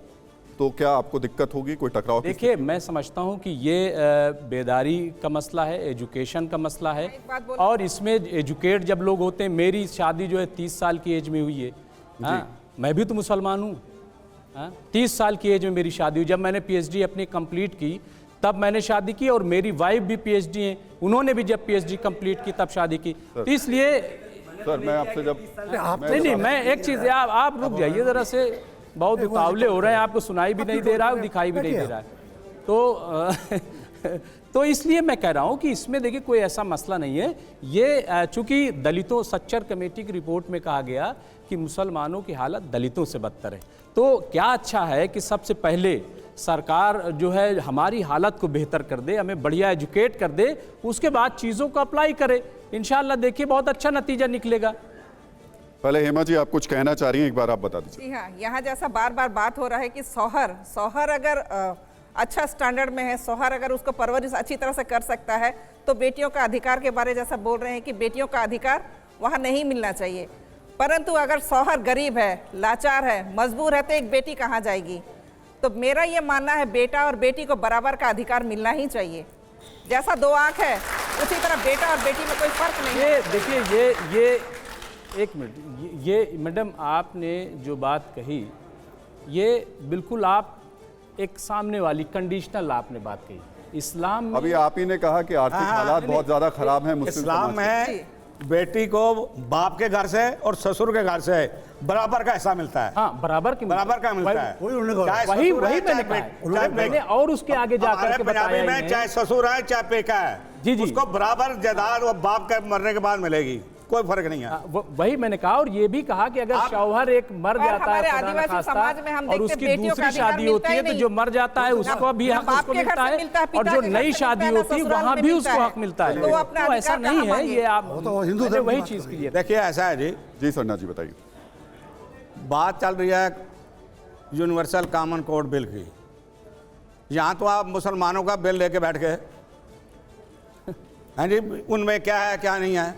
तो क्या आपको दिक्कत होगी? कोई टकराव? देखिए, मैं समझता हूं कि ये बेदारी का मसला है, एजुकेशन का मसला है, और इसमें एजुकेट जब लोग होते हैं, मेरी शादी जो है 30 साल की एज में हुई है। हाँ, मैं भी तो मुसलमान हूँ। 30 साल की एज में मेरी शादी हुई। जब मैंने PhD अपनी कंप्लीट की तब मैंने शादी की, और मेरी वाइफ भी PhD हैं, उन्होंने भी जब PhD कंप्लीट की तब शादी की। तो इसलिए सर, मैं आपसे जब नहीं, मैं एक चीज़, आप रुक जाइए ज़रा से, बहुत उतावले हो रहे हैं, आपको सुनाई भी नहीं दे रहा है, दिखाई भी नहीं दे रहा है। तो इसलिए मैं कह रहा हूं कि इसमें देखिए कोई ऐसा मसला नहीं है। ये चूंकि दलितों सच्चर कमेटी की रिपोर्ट में कहा गया कि मुसलमानों की हालत दलितों से बदतर है, तो क्या अच्छा है कि सबसे पहले सरकार जो है हमारी हालत को बेहतर कर दे, हमें बढ़िया एजुकेट कर दे, उसके बाद चीज़ों को अप्लाई करे। इंशाल्लाह देखिए बहुत अच्छा नतीजा निकलेगा। पहले हेमा जी, आप कुछ कहना चाह रही हैं, एक बार आप बता दीजिए। जी हाँ, यहाँ जैसा बार बार बात हो रहा है कि शौहर अगर अच्छा स्टैंडर्ड में है, शौहर अगर उसको परवरिश अच्छी तरह से कर सकता है, तो बेटियों का अधिकार के बारे जैसा बोल रहे हैं कि बेटियों का अधिकार वहाँ नहीं मिलना चाहिए। परंतु अगर शौहर गरीब है, लाचार है, मजबूर है, तो एक बेटी कहाँ जाएगी? तो मेरा ये मानना है बेटा और बेटी को बराबर का अधिकार मिलना ही चाहिए। जैसा 2 आँख है उसी तरह बेटा और बेटी में कोई फर्क नहीं है। देखिए ये एक मिनट, ये मैडम आपने जो बात कही, ये बिल्कुल आप एक सामने वाली कंडीशनल आपने बात कही। इस्लाम में अभी आप ही ने कहा कि आर्थिक हालात बहुत ज्यादा खराब हैं मुस्लिम इस्लाम समाज के। में बेटी को बाप के घर से और ससुर के घर से बराबर का हिस्सा मिलता है। हाँ, बराबर की बराबर का मिलता है। वही उन्होंने कहा। चाहे वही ससुर है, वही मैंने चाहे कहा चाहे है। मैंने और उसके आगे जाकर हमारे के पंजाबी बताया में इन्हें। चाहे ससुर है चाहे पेका है, जी, जी। उसको बराबर जायदाद और बाप के मरने के बाद मिलेगी, कोई फर्क नहीं है। वही मैंने कहा, और ये भी कहा कि अगर शौहर एक मर और जाता हमारे है खुदा न आदिवासी खास्ता, समाज में हम और देखते उसकी हैं बेटियों का दूसरी अधिकार शादी मिलता होती ही है तो नहीं। जो मर जाता है उसको भी ना हक बाप उसको के घर मिलता से है, मिलता है, और पिता जो के घर नई से शादी मिलता है, होती है ससुराल वहां में भी मिलता उसको है। हक मिलता है। तो वो अपना तो ऐसा अधिकार नहीं कहाँ है, ये आप तो हिंदू मैंने धर्म की वही बात चीज कर रहे क्लियर। देखिए ऐसा है जी, जी सरना जी बताइए। बात चल रही है यूनिवर्सल कॉमन कोड बिल की। यहाँ तो आप मुसलमानों का बिल लेके बैठ गए हैं जी, उनमें क्या है क्या नहीं है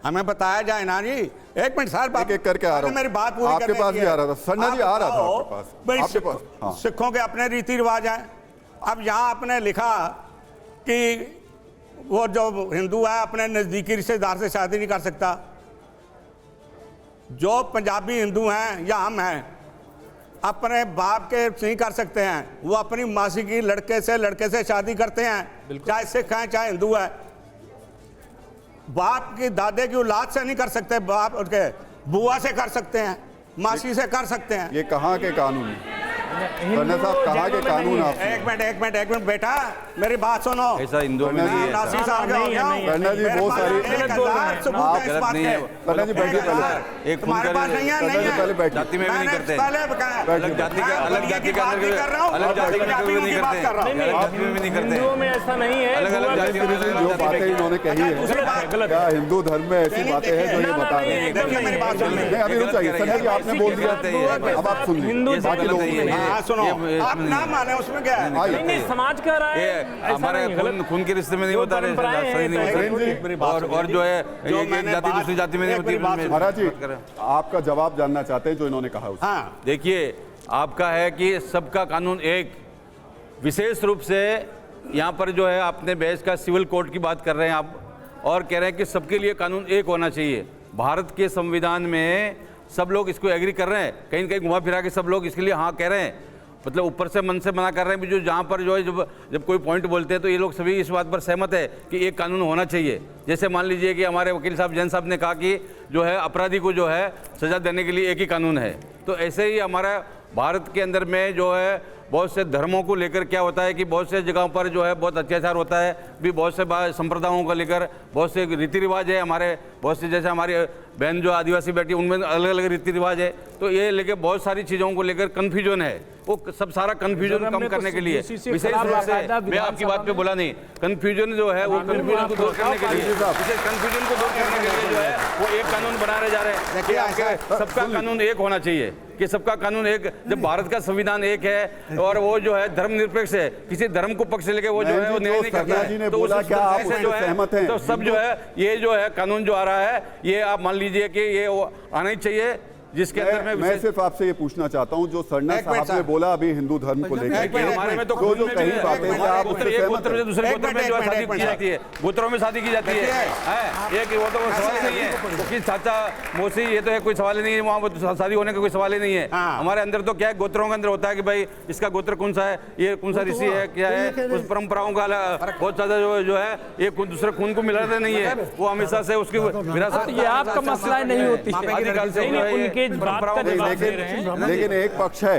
हमें बताया जाए ना जी। एक मिनट सर, एक-एक करके आ रहा हूं। मेरी बात पूरी आपके करने पास की भी है। आ रहा था। सरना जी आप आ रहा था बताओ, आपके पास। भाई आपके पास, हाँ। सिखों के अपने रीति रिवाज हैं। अब यहाँ आपने लिखा कि वो जो हिंदू है अपने नज़दीकी रिश्तेदार से शादी नहीं कर सकता। जो पंजाबी हिंदू हैं या हम हैं अपने बाप के नहीं कर सकते हैं, वो अपनी मासी की लड़के से शादी करते हैं, चाहे सिख हैं चाहे हिंदू है। बाप की दादे की औलाद से नहीं कर सकते, बाप उनके बुआ से कर सकते हैं, मासी से कर सकते हैं। ये कहाँ के कानून हैं? सरना साहब कहाँ के कानून आप? एक मिनट बेटा, मेरी बात सुनो। ऐसा हिंदुओं में नहीं है ऐसा। 89 साल का हो गया हूं। सरना जी मेरे बहुत पास सारी 1000 सबूत आप है इस गलत बात नहीं के। है। सरना जी बैठिए पहले। एक खून तुम्हारे का पास नहीं है, सरना जी पहले बैठिए। जाति में भी नहीं करते, पहले बताया। अलग जाति का अलग जाति का बात नहीं कर रहा हूं, अलग जाति में पंजाबियों नहीं की बात कर रहा हूं। करते, अलग जाति में भी नहीं करते, हिंदुओं में ऐसा नहीं है। अलग अलग जाति में जो बातें इन्होंने कही है, गलत क्या हिंदू धर्म में ऐसी बातें हैं जो ये बता रहे हैं? देखिए मेरी बात सुन नहीं, अभी रुक जाइए। सरना जी आपने बोल दिया, अब आप सुन लीजिए बाकी लोगों को। हाँ सुनो, आप ना माने उसमें क्या है। नहीं, समाज कह रहा है ये ऐसा हमारे नहीं है, गलत। खून के रिश्ते में नहीं जो होता है, परंपराएं हैं, सही नहीं तो होता। और जो है जो एक मैंने जाति बात- दूसरी जाति में नहीं एक होती। मेरी बात सुनो। महाराज जी आपका जवाब जानना चाहते हैं जो इन्होंने कहा उसको। हाँ देखिए, आपका है कि सबका कानून एक, विशेष रूप से यहाँ पर जो है आपने बहस का सिविल कोड की बात कर रहे हैं आप, और कह रहे हैं कि सबके लिए कानून एक होना चाहिए। भारत के संविधान में सब लोग इसको एग्री कर रहे हैं, कहीं न कहीं घुमा फिरा के सब लोग इसके लिए हाँ कह रहे हैं, मतलब ऊपर से मन से मना कर रहे हैं। जो जहाँ पर जो है जब कोई पॉइंट बोलते हैं तो ये लोग सभी इस बात पर सहमत है कि एक कानून होना चाहिए। जैसे मान लीजिए कि हमारे वकील साहब जैन साहब ने कहा कि जो है अपराधी को जो है सजा देने के लिए एक ही कानून है, तो ऐसे ही हमारा भारत के अंदर में जो है बहुत से धर्मों को लेकर क्या होता है कि बहुत से जगहों पर जो है बहुत अत्याचार होता है भी, बहुत से संप्रदायों को लेकर बहुत से रीति रिवाज है हमारे, बहुत से जैसे हमारी बहन जो आदिवासी बैठी उनमें अलग अलग रीति रिवाज है, तो ये लेके बहुत सारी चीज़ों को लेकर कन्फ्यूजन है। वो सब सारा कन्फ्यूजन कम करने के लिए विशेष रूप से मैं आपकी बात पे बोला नहीं, कन्फ्यूजन जो है वो कन्फ्यूजन को दूर करने के लिए, विशेष कन्फ्यूजन को दूर करने के लिए जो है वो एक कानून बनाने जा रहे हैं कि आपके सबका कानून एक होना चाहिए, कि सबका कानून एक। जब भारत का संविधान एक है और वो जो है धर्मनिरपेक्ष है, किसी धर्म को पक्ष लेके वो जो है वो निर्णय नहीं करता है, तो बोला क्या आप उससे जो सहमत हैं? है तो सब जो है ये जो है कानून जो आ रहा है ये आप मान लीजिए कि ये आना ही चाहिए, जिसके अंदर मैं सिर्फ आपसे ये पूछना चाहता हूँ जो सरना साहब ने बोला अभी हिंदू धर्म को लेकर, हमारे में तो जो कहीं बातें हैं आप उससे एक सहमत गोत्र से दूसरे गोत्र में जो है शादी की जाती है, गोत्रों में शादी की जाती है, ये कि वो तो कोई सवाल नहीं है, वो कि चाचा मौसी ये तो है कोई सवाल ही नहीं है, वहाँ शादी होने का कोई सवाल ही नहीं है। हमारे अंदर तो क्या है, गोत्रों के अंदर होता है कि भाई इसका गोत्र कौन सा है, ये कौन सा ऋषि है, क्या है, उस परंपराओं का बहुत ज्यादा जो है ये दूसरे खून को मिलाते नहीं है, वो हमेशा से उसकी विरासत। ये आपका मसला नहीं होती है। आदिकाल से उनके बात का जवाब दे रहे हैं। लेकिन एक पक्ष है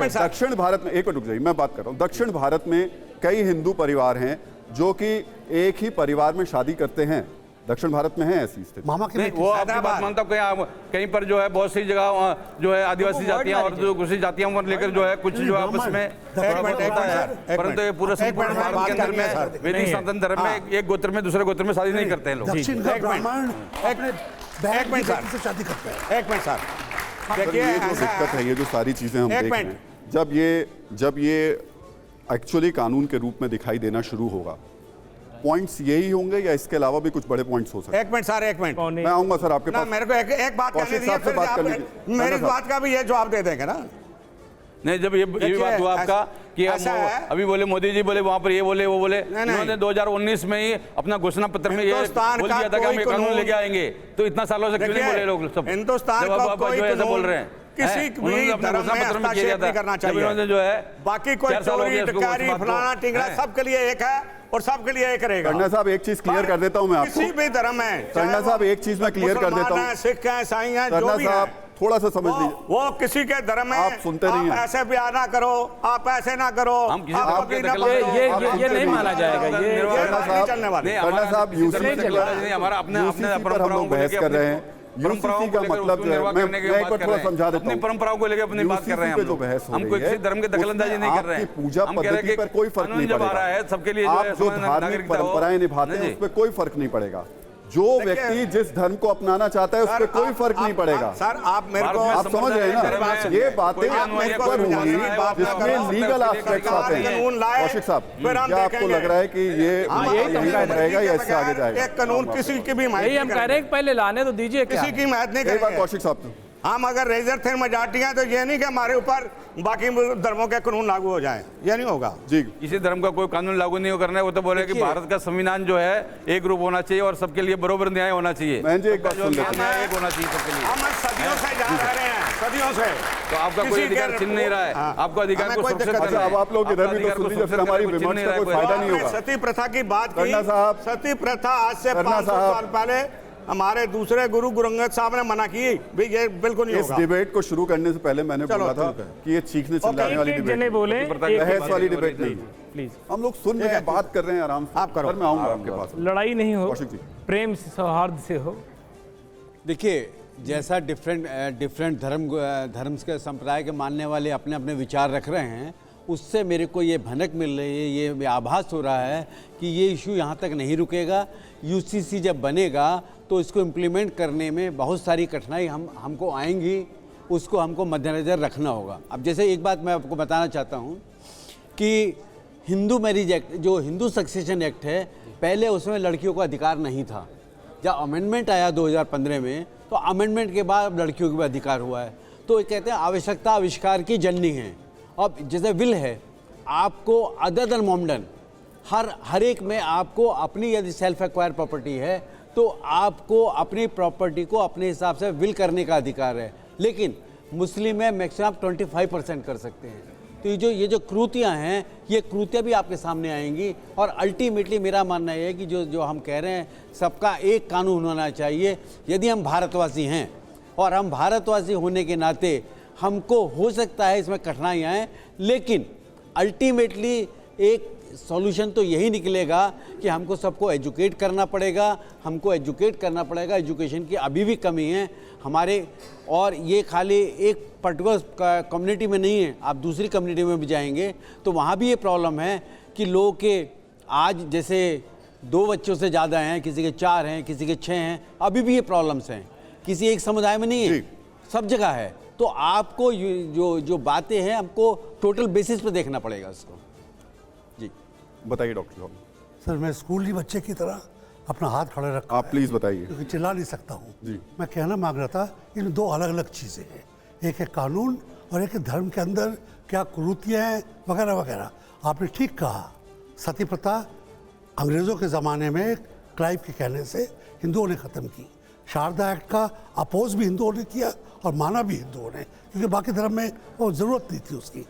दक्षिण भारत में, एक मिनट रुक जाइए मैं बात कर रहा हूँ, दक्षिण भारत में कई हिंदू परिवार हैं जो कि एक ही परिवार में शादी करते हैं, दक्षिण भारत में है ऐसी स्थिति। मामा के नहीं, वो आपकी बात मानता हूँ, कहीं पर जो है बहुत सी जगह जो है आदिवासी जातियां और जो दूसरी जातियों को लेकर जो है कुछ जो आपस में होता है, परंतु ये पूरा संपूर्ण भारत के अंदर में वैदिक सनातन धर्म में एक गोत्र में दूसरे गोत्र में शादी नहीं करते हैं लोग। दक्षिण का ब्राह्मण अपने बहन की बेटी से शादी करते हैं। एक मिनट सर, सर, देखिए ये जो ऐसा दिक्कत है, ये जो सारी चीजें हम एक देख रहे मिनट। हैं, जब ये एक्चुअली कानून के रूप में दिखाई देना शुरू होगा, पॉइंट्स यही होंगे या इसके अलावा भी कुछ बड़े पॉइंट्स हो सकते हैं? एक मिनट सर, एक मिनट मैं आऊंगा सर आपके ना, पास। मेरे को एक बात कौशिक करनी थी, साहब से फिर बात आप करनी थी। मेरी साहब। बात का भी ये जवाब दे देंगे ना। नहीं, जब ये बात हुआ आपका कि ऐसा है, अभी बोले मोदी जी बोले वहां पर ये बोले वो बोले, नहीं। उन्होंने 2019 में ही अपना घोषणा पत्र में ये हिंदुस्तान बोल का दिया था कि हम कोई ये कानून कानून- लेके आएंगे, तो इतना सालों से क्यों नहीं देखिए, बोले लोग सब? हिंदुस्तान जब का आप कोई जो ऐसा बोल कानून- रहे हैं किसी भी धर्म में हस्तक्षेप नहीं करना चाहिए। जो है बाकी कोई चोरी डकारी फलाना टिंगड़ा सबके लिए एक है और सबके लिए एक रहेगा। टंडन साहब एक चीज क्लियर कर देता हूं मैं आपको, किसी भी धर्म है, टंडन साहब एक चीज मैं क्लियर कर देता हूं, सिख हैं, ईसाई हैं, जो टंडन भी साहब हैं, थोड़ा सा समझ लीजिए, वो किसी के धर्म में आप सुनते नहीं हैं। ऐसे ब्याह ना करो, आप ऐसे ना करो, हम किसी आप धर्म अपनी के ना दखल- पकड़ो। ये नहीं माना जाएगा, ये नहीं चलने वाले। टंडन साहब हमारा अपने यूसीसी पर हम लोग बहस कर रहे हैं। यूसीसी का मतलब जो है, मैं एक बार थोड़ा समझा देता अपनी हूं, परंपराओं को लेकर अपनी बात कर रहे हैं यूसीसी पे जो बहस हो हम रही कोई है, किसी धर्म के दखलंदाजी नहीं कर रहे हैं। आपकी पूजा हम कह रहे हैं पद्धति कि पर कोई फर्क कानून नहीं जब आ रहा है पड़ेगा। सबके लिए आप जो धार्मिक नागरिकता हो। परंपराएं निभाते हैं उस पर कोई फर्क नहीं पड़ेगा। जो व्यक्ति जिस धर्म को अपनाना चाहता है उस पर कोई फर्क नहीं पड़ेगा। सर आप मेरे को आप समझ रहे हैं ना, ये बातें पर होंगी जिसमें लीगल एस्पेक्ट्स आते हैं। कौशिक साहब, क्या आपको लग रहा है कि ये यही रहेगा या इससे आगे जाएगा? एक कानून किसी की भी यही हम कह रहे हैं कि पहले लाने तो दीजिए, किसी की महत्व नहीं एक बार करेंगे। कौशिक साहब हम अगर रेजर थे मेजॉरिटी हैं तो ये नहीं कि हमारे ऊपर बाकी धर्मों के कानून लागू हो जाएं, ये नहीं होगा जी। किसी धर्म का कोई कानून लागू नहीं करना है। वो तो बोले कि भारत का संविधान जो है एक रूप होना चाहिए और सबके लिए बरोबर न्याय होना चाहिए। मैं जी एक बात सुन लेता हूं, न्याय एक होना चाहिए सबके लिए। हम सदियों से जा रहे हैं, सदियों से। तो आपका कोई अधिकार छीन नहीं रहा है, आपको अधिकार को सुरक्षित करना अच्छा, है। अब आप लोग इधर भी तो सुन लीजिए, फिर हमारी विमर्श का कोई फायदा नहीं होगा। सती प्रथा की बात की, करना साहब, सती प्रथा आज से करना 500 साहब, साल पहले हमारे दूसरे गुरु अंगद साहब ने मना की भी, ये बिल्कुल नहीं इस होगा। डिबेट को शुरू करने से पहले मैंने बोला था कि ये चीखने चिल्लाने वाली डिबेट जने बोले बहस वाली डिबेट नहीं। प्लीज, हम लोग सुन रहे हैं, बात कर रहे हैं आराम से। आप करो। सर मैं आऊंगा आपके पास। लड़ाई नहीं हो, कौशिक जी। प्रेम से सौहार्द से हो। देखिए, जैसा डिफरेंट धर्म के संप्रदाय के मानने वाले अपने अपने विचार रख रहे हैं, उससे मेरे को ये भनक मिल रही है, ये आभास हो रहा है कि ये इशू यहाँ तक नहीं रुकेगा। यूसीसी जब बनेगा तो इसको इम्प्लीमेंट करने में बहुत सारी कठिनाई हमको आएंगी, उसको हमको मद्देनज़र रखना होगा। अब जैसे एक बात मैं आपको बताना चाहता हूँ कि हिंदू मैरिज एक्ट, जो हिंदू सक्सेशन एक्ट है, पहले उसमें लड़कियों का अधिकार नहीं था। जब अमेंडमेंट आया 2015 में, तो अमेंडमेंट के बाद अब लड़कियों को भी अधिकार हुआ है। तो ये कहते हैं आवश्यकता आविष्कार की जननी है। अब जैसे विल है, आपको अदर देन मोमडन हर एक में आपको अपनी यदि सेल्फ एक्वायर प्रॉपर्टी है तो आपको अपनी प्रॉपर्टी को अपने हिसाब से विल करने का अधिकार है। लेकिन मुस्लिम में मैक्सिमम 25% कर सकते हैं। तो ये जो कृतियाँ हैं, ये कृतियाँ भी आपके सामने आएंगी। और अल्टीमेटली मेरा मानना है कि जो हम कह रहे हैं, सबका एक कानून होना चाहिए। यदि हम भारतवासी हैं और हम भारतवासी होने के नाते हमको हो सकता है इसमें कठिनाइयाँ आएँ, लेकिन अल्टीमेटली एक सॉल्यूशन तो यही निकलेगा कि हमको सबको एजुकेट करना पड़ेगा। एजुकेशन की अभी भी कमी है हमारे, और ये खाली एक पर्टिकुलर कम्युनिटी में नहीं है, आप दूसरी कम्युनिटी में भी जाएंगे तो वहाँ भी ये प्रॉब्लम है कि लोगों के आज जैसे 2 बच्चों से ज़्यादा हैं, किसी के 4 हैं, किसी के 6 हैं, अभी भी ये प्रॉब्लम्स हैं। किसी एक समुदाय में नहीं है, सब जगह है। तो आपको जो बातें हैं, हमको टोटल बेसिस पे देखना पड़ेगा इसको। जी बताइए डॉक्टर साहब। सर मैं स्कूली बच्चे की तरह अपना हाथ खड़े रखा, आप प्लीज बताइए। क्योंकि चिल्ला नहीं सकता हूँ जी। मैं कहना मांग रहा था, इन 2 अलग अलग चीज़ें हैं, एक है कानून और एक है धर्म के अंदर क्या कुरीतियाँ हैं वगैरह वगैरह। आपने ठीक कहा, सती प्रथा अंग्रेज़ों के ज़माने में क्लाइव के कहने से हिंदुओं ने ख़त्म की। शारदा एक्ट का अपोज भी हिंदुओं ने किया और माना भी हिंदुओं ने, क्योंकि बाकी धर्म में वो ज़रूरत नहीं थी उसकी।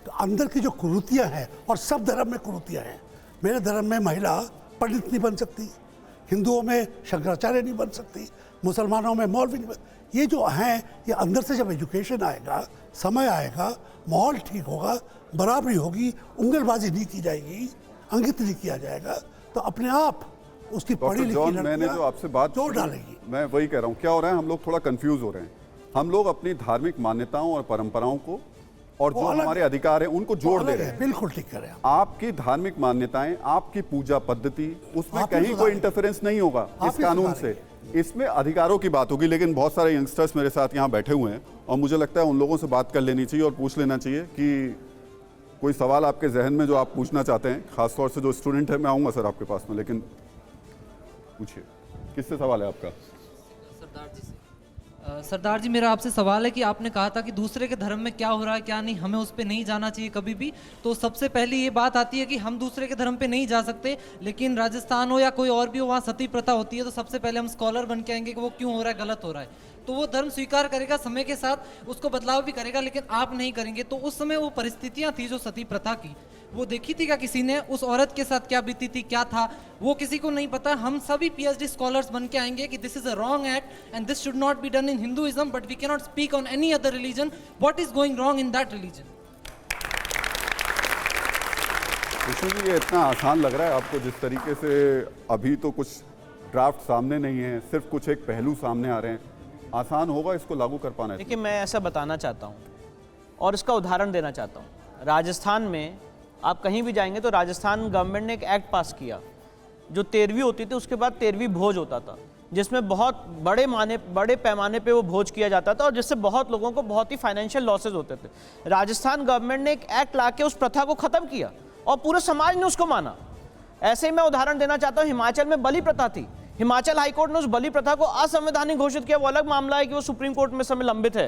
तो अंदर की जो कुरीतियाँ हैं, और सब धर्म में कुरीतियाँ हैं। मेरे धर्म में महिला पंडित नहीं बन सकती, हिंदुओं में शंकराचार्य नहीं बन सकती, मुसलमानों में मौलवी नहीं बन। ये जो हैं, ये अंदर से जब एजुकेशन आएगा, समय आएगा, माहौल ठीक होगा, बराबरी होगी, उंगलबाजी नहीं की जाएगी, अंकित नहीं किया जाएगा, तो अपने आप उसकी पढ़ी लिखी मैंने जो आपसे बात जोड़ डालेगी। मैं वही कह रहा हूँ, क्या हो रहा है, हम लोग थोड़ा कंफ्यूज हो रहे हैं। हम लोग अपनी धार्मिक मान्यताओं और परंपराओं को और जो हमारे अधिकार हैं उनको जोड़ दे रहे हैं। बिल्कुल ठीक कर रहे हैं। आपकी धार्मिक मान्यताएं, आपकी पूजा पद्धति, उसमें कहीं कोई इंटरफेरेंस नहीं होगा इस कानून से। इसमें अधिकारों की बात होगी। लेकिन बहुत सारे यंगस्टर्स मेरे साथ यहाँ बैठे हुए हैं और मुझे लगता है उन लोगों से बात कर लेनी चाहिए और पूछ लेना चाहिए कि कोई सवाल आपके जहन में जो आप पूछना चाहते हैं, खासतौर से जो स्टूडेंट है। मैं आऊँगा सर आपके पास में, लेकिन पूछिए किससे सवाल है आपका? सरदार जी से। सरदार जी, मेरा आपसे सवाल है कि आपने कहा था कि दूसरे के धर्म में क्या हो रहा है क्या नहीं, हमें उस पर नहीं जाना चाहिए कभी भी। तो सबसे पहले ये बात आती है कि हम दूसरे के धर्म पे नहीं जा सकते, लेकिन राजस्थान हो या कोई और भी हो, वहाँ सती प्रथा होती है, तो सबसे पहले हम स्कॉलर बन के आएंगे कि वो क्यों हो रहा है, गलत हो रहा है। तो वो धर्म स्वीकार करेगा, समय के साथ उसको बदलाव भी करेगा, लेकिन आप नहीं करेंगे। तो उस समय वो परिस्थितियाँ थी जो सती प्रथा की, वो देखी थी क्या किसी ने? उस औरत के साथ क्या बीती थी, क्या था, वो किसी को नहीं पता। हम सभी PhD स्कॉलर्स बन के आएंगे कि this is a wrong act and this should not be done in Hinduism, but we can not speak on any other religion. What is going wrong in that religion? Vishnu ji, ये इतना आसान लग रहा है आपको जिस तरीके से अभी तो कुछ ड्राफ्ट सामने नहीं है, सिर्फ कुछ एक पहलू सामने आ रहे हैं, आसान होगा इसको लागू कर पाना? देखिए, मैं ऐसा बताना चाहता हूँ और इसका उदाहरण देना चाहता हूँ। राजस्थान में आप कहीं भी जाएंगे तो राजस्थान गवर्नमेंट ने एक एक्ट पास किया, जो 13वीं होती थी उसके बाद 13वीं भोज होता था, जिसमें बहुत बड़े पैमाने पे वो भोज किया जाता था और जिससे बहुत लोगों को बहुत ही फाइनेंशियल लॉसेज होते थे। राजस्थान गवर्नमेंट ने एक एक्ट ला के उस प्रथा को ख़त्म किया और पूरे समाज ने उसको माना। ऐसे ही मैं उदाहरण देना चाहता हूँ, हिमाचल में बलि प्रथा थी, हिमाचल हाईकोर्ट ने उस बलि प्रथा को असंवैधानिक घोषित किया। वो अलग मामला है कि वो सुप्रीम कोर्ट में समय लंबित है।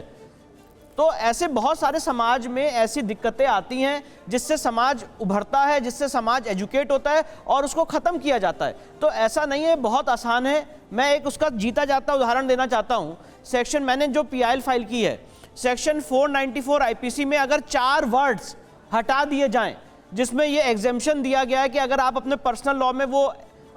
तो ऐसे बहुत सारे समाज में ऐसी दिक्कतें आती हैं जिससे समाज उभरता है, जिससे समाज एजुकेट होता है और उसको ख़त्म किया जाता है। तो ऐसा नहीं है, बहुत आसान है। मैं एक उसका जीता जाता उदाहरण देना चाहता हूँ। सेक्शन, मैंने जो PIL फाइल की है, सेक्शन 494 IPC में अगर 4 वर्ड्स हटा दिए जाएं जिसमें ये एग्जेम्पशन दिया गया है कि अगर आप अपने पर्सनल लॉ में वो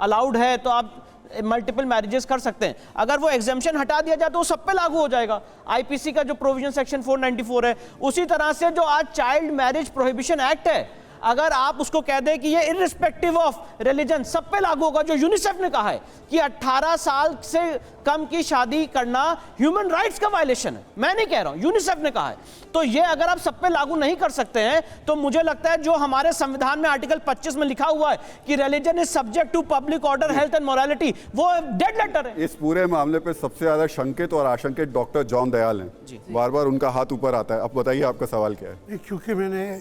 अलाउड है तो आप मल्टीपल मैरिजेस कर सकते हैं, अगर वो एग्जेम्पशन हटा दिया जाए तो वो सब पे लागू हो जाएगा। IPC का जो प्रोविजन सेक्शन 494 है, उसी तरह से जो आज चाइल्ड मैरिज प्रोहिबिशन एक्ट है, अगर आप उसको कह दें कि ये इररिस्पेक्टिव ऑफ रिलीजन सब पे लागू होगा, जो यूनिसेफ ने कहा है कि 18 साल से कम की शादी करना ह्यूमन राइट्स का वायलेशन है, मैं नहीं कह रहा हूं, यूनिसेफ ने कहा है। तो ये अगर आप सब पे लागू नहीं कर सकते हैं तो मुझे लगता है जो हमारे संविधान में आर्टिकल 25 में लिखा हुआ है कि religion is subject to public order, health and morality, वो डेड लेटर है। इस पूरे मामले पे सबसे ज्यादा शंकित और आशंकित डॉक्टर जॉन दयाल हैं, बार बार उनका हाथ ऊपर आता है। अब बताइए आपका सवाल क्या है? क्योंकि मैंने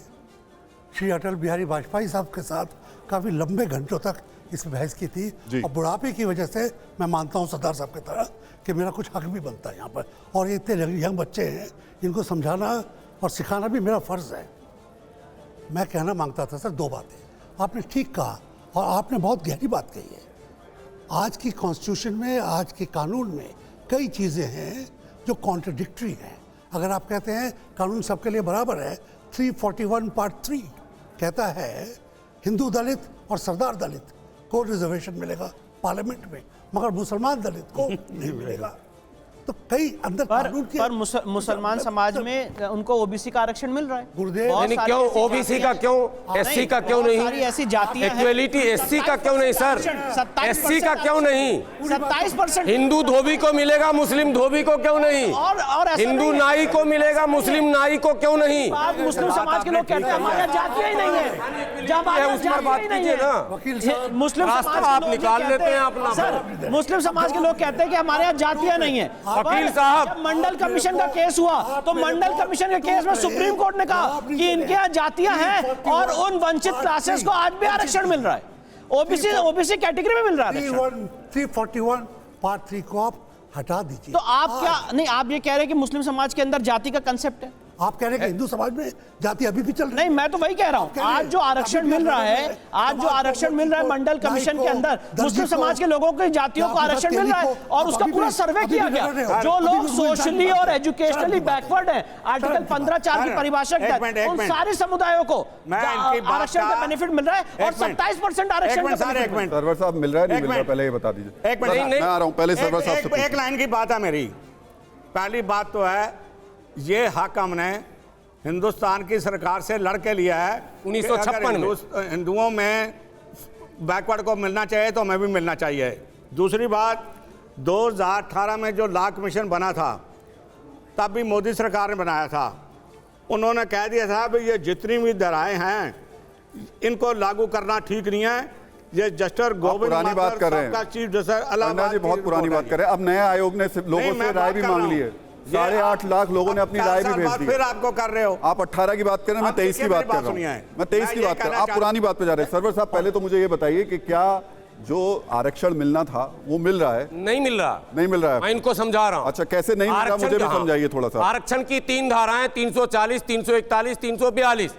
श्री अटल बिहारी वाजपेयी साहब के साथ काफ़ी लंबे घंटों तक इस पर बहस की थी और बुढ़ापे की वजह से मैं मानता हूँ सरदार साहब की तरह कि मेरा कुछ हक भी बनता है यहाँ पर, और ये इतने यंग बच्चे हैं, इनको समझाना और सिखाना भी मेरा फ़र्ज़ है। मैं कहना मांगता था सर 2 बातें। आपने ठीक कहा और आपने बहुत गहरी बात कही है। आज की कॉन्स्टिट्यूशन में, आज के कानून में कई चीज़ें हैं जो कॉन्ट्रडिक्टरी हैं। अगर आप कहते हैं कानून सबके लिए बराबर है, 341 पार्ट 3 कहता है हिंदू दलित और सरदार दलित को रिजर्वेशन मिलेगा पार्लियामेंट में, मगर मुसलमान दलित को नहीं मिलेगा। तो कई अंदर कानून के पर मुसलमान समाज में उनको ओबीसी का आरक्षण मिल रहा है। गुरुदेव, क्यों ओबीसी का, क्यों एससी का क्यों नहीं? ऐसी जातियां हैं, इक्वेलिटी एससी का क्यों नहीं सर? एससी का क्यों नहीं? 27% हिंदू धोबी को मिलेगा, मुस्लिम धोबी को क्यों नहीं? और हिंदू नाई को मिलेगा, मुस्लिम नाई को क्यों नहीं? मुस्लिम समाज के लोग कहते हैं हमारे यहाँ जातियां ही नहीं है। जब उस पर बात कीजिए ना, मुस्लिम समाज आप निकाल लेते हैं अपना। सर, मुस्लिम समाज के लोग कहते हैं कि हमारे यहाँ जातियां नहीं है। वकील साहब, जब मंडल कमीशन का केस हुआ तो मंडल कमीशन के केस में सुप्रीम कोर्ट ने कहा कि इनके यहाँ जातियां हैं और उन वंचित क्लासेस को आज भी आरक्षण मिल रहा है, ओबीसी कैटेगरी में मिल रहा है। 341 पार्ट 3 को आप हटा दीजिए। तो आप क्या नहीं, आप ये कह रहे हैं कि मुस्लिम समाज के अंदर जाति का कंसेप्ट है? आप कह रहे हैं कि हिंदू समाज में जाति अभी भी चल रही है? नहीं, मैं तो वही कह रहा हूँ। आज जो आरक्षण मिल रहा है, आज जो आरक्षण मिल रहा है मंडल कमीशन के अंदर, मुस्लिम समाज के लोगों की जातियों को आरक्षण मिल रहा है और उसका पूरा सर्वे किया गया। जो लोग सोशली और एजुकेशनली बैकवर्ड हैं, आर्टिकल 15(4) की परिभाषा के तहत उन सारे समुदायों को आरक्षण का बेनिफिट मिल रहा है और 27% आरक्षण का बेनिफिट। सरवर साहब मिल रहा है नहीं मिल रहा, पहले ये बता दीजिए। एक मिनट, मैं आ रहा हूँ, पहले सरवर साहब से एक लाइन की बात है मेरी। पहली बात तो है ये हक हमने हिंदुस्तान की सरकार से लड़ के लिया है 1956 में। हिंदुओं में बैकवर्ड को मिलना चाहिए तो हमें भी मिलना चाहिए। दूसरी बात, 2018 में जो लॉ कमीशन बना था तब भी मोदी सरकार ने बनाया था। उन्होंने कह दिया था भाई ये जितनी भी धाराएं हैं इनको लागू करना ठीक नहीं है। ये जस्टिस गोविंद पुरानी बात कर रहे हैं, चीफ जस्टिस इलाहाबाद जी बहुत पुरानी बात कर रहे हैं। अब नए आयोग ने लोगों से राय भी मांग ली है, 8.5 लाख लोगों ने अपनी राय भी भेज दी। फिर आपको कर रहे हो, आप 18 की बात कर रहे हैं, मैं 23 की बात कर रहा हूँ। मैं 23 की बात कर रहा हूँ, आप पुरानी बात पे जा रहे हैं। सरवर साहब, पहले तो मुझे ये बताइए कि क्या जो आरक्षण मिलना था वो मिल रहा है? नहीं मिल रहा। नहीं मिल रहा है? मैं इनको समझा रहा हूं। अच्छा, कैसे नहीं मिल रहा, मुझे भी समझाइए थोड़ा सा। आरक्षण की 3 धाराएं, 340, 341, 342।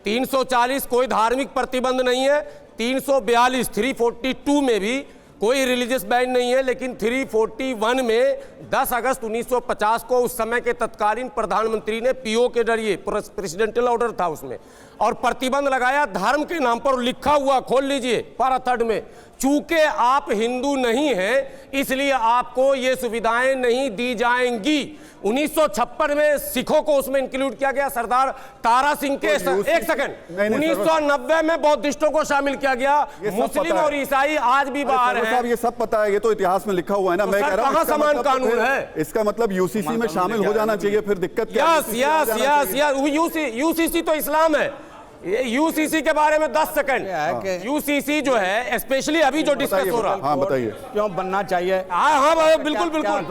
340 कोई धार्मिक प्रतिबंध नहीं है। 342 342 में भी कोई रिलीजियस बैन नहीं है, लेकिन 341 में 10 अगस्त 1950 को उस समय के तत्कालीन प्रधानमंत्री ने पीओ के जरिए, प्रेसिडेंशियल ऑर्डर था उसमें, और प्रतिबंध लगाया धर्म के नाम पर। लिखा हुआ खोल लीजिए पारा 3 में, चूंकि आप हिंदू नहीं हैं इसलिए आपको ये सुविधाएं नहीं दी जाएंगी। 1956 में सिखों को उसमें इंक्लूड किया गया, सरदार तारा सिंह के एक सेकंड 1990 में बौद्धिस्टों को शामिल किया गया, मुस्लिम और ईसाई आज भी बाहर हैं। ये सब पता है, ये तो इतिहास में लिखा हुआ है ना। मैं कह रहा हूं कहां समान कानून है? इसका मतलब यूसीसी में शामिल हो जाना चाहिए, फिर दिक्कत क्या है? यूसीसी तो इस्लाम है। यूसीसी के बारे में 10 सेकंड। यूसीसी जो है स्पेशली अभी जो डिस्कस हो रहा है, हाँ बताइए, क्यों बनना चाहिए? हाँ बिल्कुल बिल्कुल,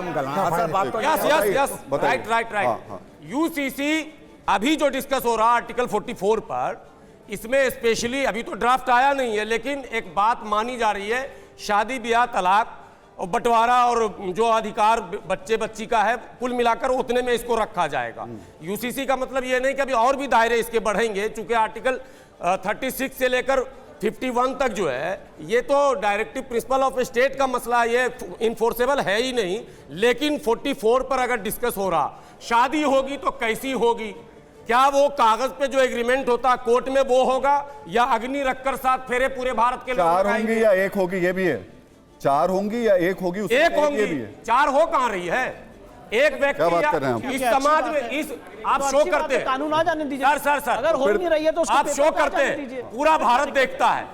बताइए। राइट। यूसीसी अभी जो डिस्कस हो रहा है आर्टिकल 44 पर, इसमें स्पेशली अभी तो ड्राफ्ट आया नहीं है, लेकिन एक बात मानी जा रही है, शादी ब्याह तलाक और बंटवारा और जो अधिकार बच्चे बच्ची का है, कुल मिलाकर उतने में इसको रखा जाएगा। यूसीसी का मतलब ये नहीं कि अभी और भी दायरे इसके बढ़ेंगे, चूंकि आर्टिकल 36 से लेकर 51 तक जो है ये तो डायरेक्टिव प्रिंसिपल ऑफ स्टेट का मसला, ये इन्फोर्सेबल है ही नहीं। लेकिन 44 पर अगर डिस्कस हो रहा, शादी होगी तो कैसी होगी? क्या वो कागज पे जो एग्रीमेंट होता कोर्ट में वो होगा, या अग्नि रखकर साथ फेरे पूरे भारत के लोग 4 होंगी या 1 होगी? ये भी है, 4 होंगी या 1 होगी? एक होंगी, 4 हो कहां रही है? एक व्यक्ति क्या बात कर रहे हैं इस समाज में, इस आप शो करते हैं, कानून आ जाने दीजिए सर अगर हो नहीं रही है तो आप शो करते हैं, पूरा भारत देखता है।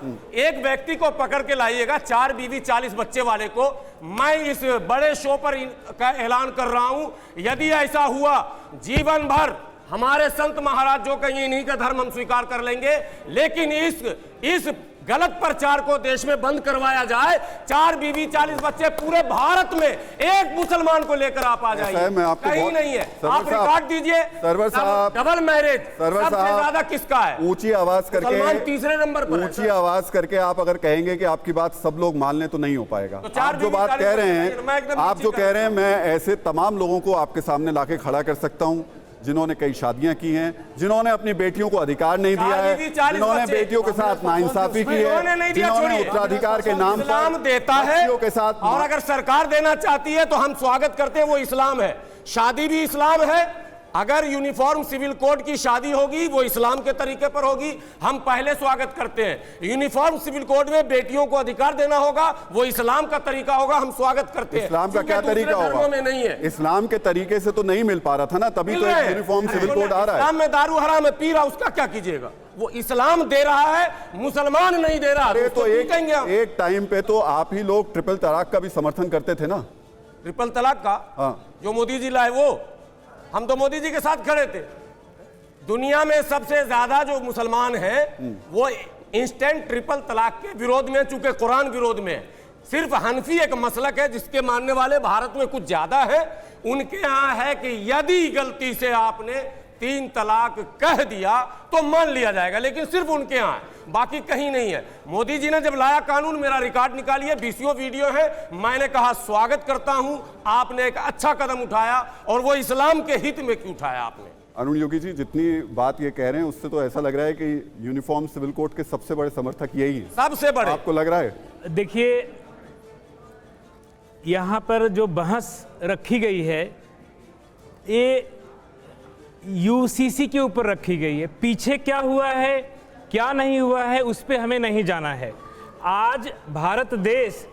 एक व्यक्ति को पकड़ के लाइएगा 4 बीवी 40 बच्चे वाले को, मैं इस बड़े शो पर का ऐलान कर रहा हूं, यदि ऐसा हुआ जीवन भर हमारे संत महाराज जो कहेंगे इन्हीं का धर्म हम स्वीकार कर लेंगे, लेकिन इस गलत प्रचार को देश में बंद करवाया जाए। 4 बीवी 40 बच्चे पूरे भारत में एक मुसलमान को लेकर आप आ जाइए, मैं आपको कहीं नहीं है। आप रिकॉर्ड दीजिए, सरवर साहब, डबल मैरिज सरवर सबसे साहब ज्यादा किसका है? ऊंची आवाज करके, तीसरे नंबर पर, ऊंची आवाज करके आप अगर कहेंगे कि आपकी बात सब लोग मान लें तो नहीं हो पाएगा। तो आप जो बात कह रहे हैं, आप जो कह रहे हैं, मैं ऐसे तमाम लोगों को आपके सामने लाके खड़ा कर सकता हूं जिन्होंने कई शादियां की हैं, जिन्होंने अपनी बेटियों को अधिकार नहीं दिया है, जिन्होंने बेटियों के साथ नाइंसाफी की है, जिन्होंने उत्तराधिकार के नाम इस्लाम देता है के साथ, और अगर सरकार देना चाहती है तो हम स्वागत करते हैं, वो इस्लाम है। शादी भी इस्लाम है। अगर यूनिफॉर्म सिविल कोड की शादी होगी वो इस्लाम के तरीके पर होगी, हम पहले स्वागत करते हैं। यूनिफॉर्म सिविल कोड में बेटियों को अधिकार देना होगा, वो इस्लाम का तरीका होगा, हम स्वागत करते हैं। इस्लाम का क्या तरीका होगा? में नहीं है, इस्लाम के तरीके से तो नहीं मिल पा रहा था ना, तभी तो यूनिफॉर्म सिविल कोड आ रहा है। इस्लाम में दारू हराम है, पी रहा, उसका क्या कीजिएगा? वो इस्लाम दे रहा है, मुसलमान नहीं दे रहा। तो एक टाइम पे तो आप ही लोग ट्रिपल तलाक का भी समर्थन करते थे ना? ट्रिपल तलाक का? हाँ। जो मोदी जी लाए वो, हम तो मोदी जी के साथ खड़े थे। दुनिया में सबसे ज्यादा जो मुसलमान हैं वो इंस्टेंट ट्रिपल तलाक के विरोध में, चूंकि कुरान विरोध में है। सिर्फ हनफी एक मसलक है जिसके मानने वाले भारत में कुछ ज्यादा है। उनके यहां है कि यदि गलती से आपने 3 तलाक कह दिया तो मान लिया जाएगा, लेकिन सिर्फ उनके यहां है, बाकी कहीं नहीं है। मोदी जी ने जब लाया कानून, मेरा रिकॉर्ड निकालिए, 20 वीडियो है, मैंने कहा स्वागत करता हूं, आपने एक अच्छा कदम उठाया, और वो इस्लाम के हित में क्यों उठाया आपने? अरुण योगी जी, जितनी बात ये कह रहे हैं उससे तो ऐसा लग रहा है कि यूनिफॉर्म सिविल कोड के सबसे बड़े समर्थक यही है। सबसे बड़े आपको लग रहा है? देखिए, यहां पर जो बहस रखी गई है ये यूसीसी के ऊपर रखी गई है। पीछे क्या हुआ है क्या नहीं हुआ है उस पर हमें नहीं जाना है। आज भारत देश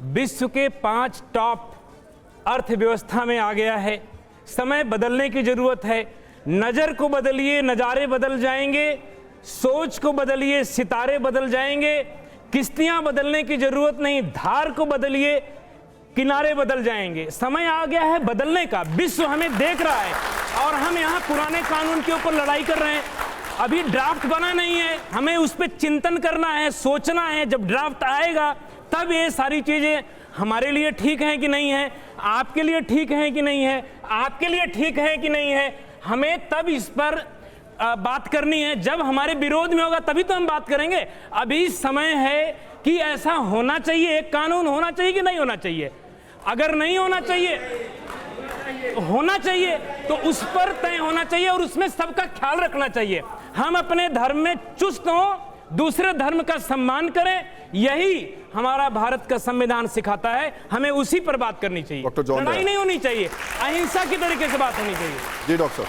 विश्व के 5 टॉप अर्थव्यवस्था में आ गया है। समय बदलने की जरूरत है। नजर को बदलिए, नज़ारे बदल जाएंगे। सोच को बदलिए, सितारे बदल जाएंगे। किश्तियां बदलने की जरूरत नहीं, धार को बदलिए, किनारे बदल जाएंगे। समय आ गया है बदलने का। विश्व हमें देख रहा है और हम यहाँ पुराने कानून के ऊपर लड़ाई कर रहे हैं। अभी ड्राफ्ट बना नहीं है, हमें उस पर चिंतन करना है, सोचना है। जब ड्राफ्ट आएगा तब ये सारी चीजें हमारे लिए ठीक हैं कि नहीं है, आपके लिए ठीक है कि नहीं है, आपके लिए ठीक है कि नहीं है, हमें तब इस पर बात करनी है। जब हमारे विरोध में होगा तभी तो हम बात करेंगे। अभी समय है कि ऐसा होना चाहिए, एक कानून होना चाहिए कि नहीं होना चाहिए। अगर नहीं होना चाहिए, होना चाहिए तो उस पर तय होना चाहिए और उसमें सबका ख्याल रखना चाहिए। हम अपने धर्म में चुस्त हों, दूसरे धर्म का सम्मान करें, यही हमारा भारत का संविधान सिखाता है। हमें उसी पर बात करनी चाहिए, लड़ाई नहीं होनी चाहिए, अहिंसा की तरीके से बात होनी चाहिए। जी डॉक्टर।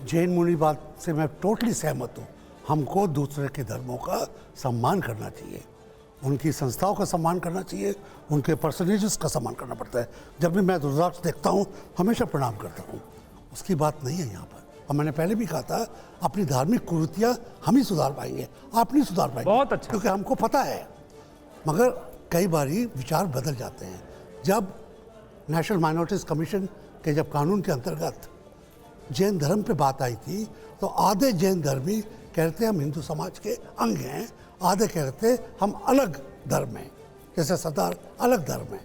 जैन मुनि बात से मैं टोटली सहमत हूँ। हमको दूसरे के धर्मों का सम्मान करना चाहिए, उनकी संस्थाओं का सम्मान करना चाहिए, उनके पर्सनेजेस का सम्मान करना पड़ता है। जब भी मैं रुद्राक्ष देखता हूँ हमेशा प्रणाम करता हूँ, उसकी बात नहीं है यहाँ पर। और मैंने पहले भी कहा था, अपनी धार्मिक कुरीतियाँ हम ही सुधार पाएंगे, आप नहीं सुधार पाएंगे। बहुत अच्छा। क्योंकि हमको पता है, मगर कई बारी विचार बदल जाते हैं। जब नेशनल माइनॉरिटीज़ कमीशन के जब कानून के अंतर्गत जैन धर्म पे बात आई थी, तो आधे जैन धर्मी कहते हम हिंदू समाज के अंग हैं, आधे कहते हम अलग धर्म हैं, जैसे सरदार अलग धर्म है।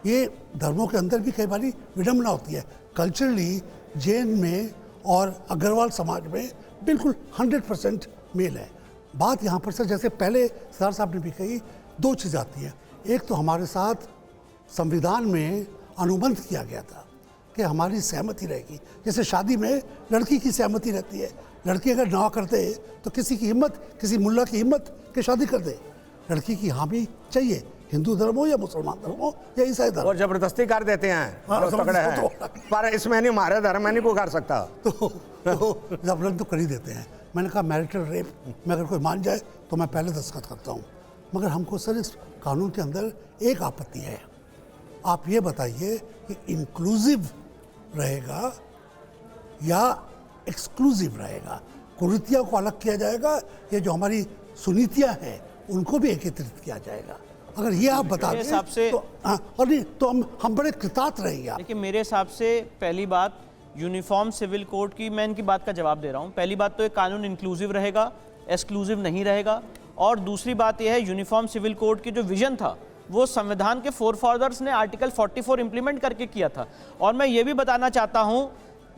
ये धर्मों के अंदर भी कई बारी विडंबना होती है। कल्चरली जैन में और अग्रवाल समाज में बिल्कुल 100% मेल है। बात यहाँ पर से, जैसे पहले सरदार साहब ने भी कही, दो चीज़ आती है। एक तो हमारे साथ संविधान में अनुबंध किया गया था कि हमारी सहमति रहेगी। जैसे शादी में लड़की की सहमति रहती है, लड़की अगर ना कर दे तो किसी की हिम्मत, किसी मुल्ला की हिम्मत कि शादी कर दे, लड़की की हामी चाहिए, हिंदू धर्म हो या मुसलमान धर्म हो या ईसाई धर्म। और जबरदस्ती कर देते हैं, तगड़े हैं, पर इसमें नहीं, हमारे धर्म में नहीं पुकार सकता। तो जबरन तो कर ही देते हैं। मैंने कहा मैरिटल रेप में अगर कोई मान जाए तो मैं पहले दस्तखत करता हूँ, मगर हमको सर इस कानून के अंदर एक आपत्ति है। आप ये बताइए कि इंक्लूसिव रहेगा या एक्सक्लूसिव रहेगा? कुरीतियों को अलग किया जाएगा या जो हमारी सुनीतियाँ हैं उनको भी एकत्रित किया जाएगा? अगर ये आप बता दें तो और नहीं तो हम बड़े कृतार्थ रहेंगे। देखिए, मेरे हिसाब से पहली बात यूनिफॉर्म सिविल कोड की, मैं इनकी बात का जवाब दे रहा हूँ। पहली बात तो ये कानून इंक्लूसिव रहेगा, एक्सक्लूसिव नहीं रहेगा। और दूसरी बात यह है, यूनिफॉर्म सिविल कोड की जो विजन था वो संविधान के फोरफादर्स ने आर्टिकल 44 इंप्लीमेंट करके किया था। और मैं ये भी बताना चाहता हूँ,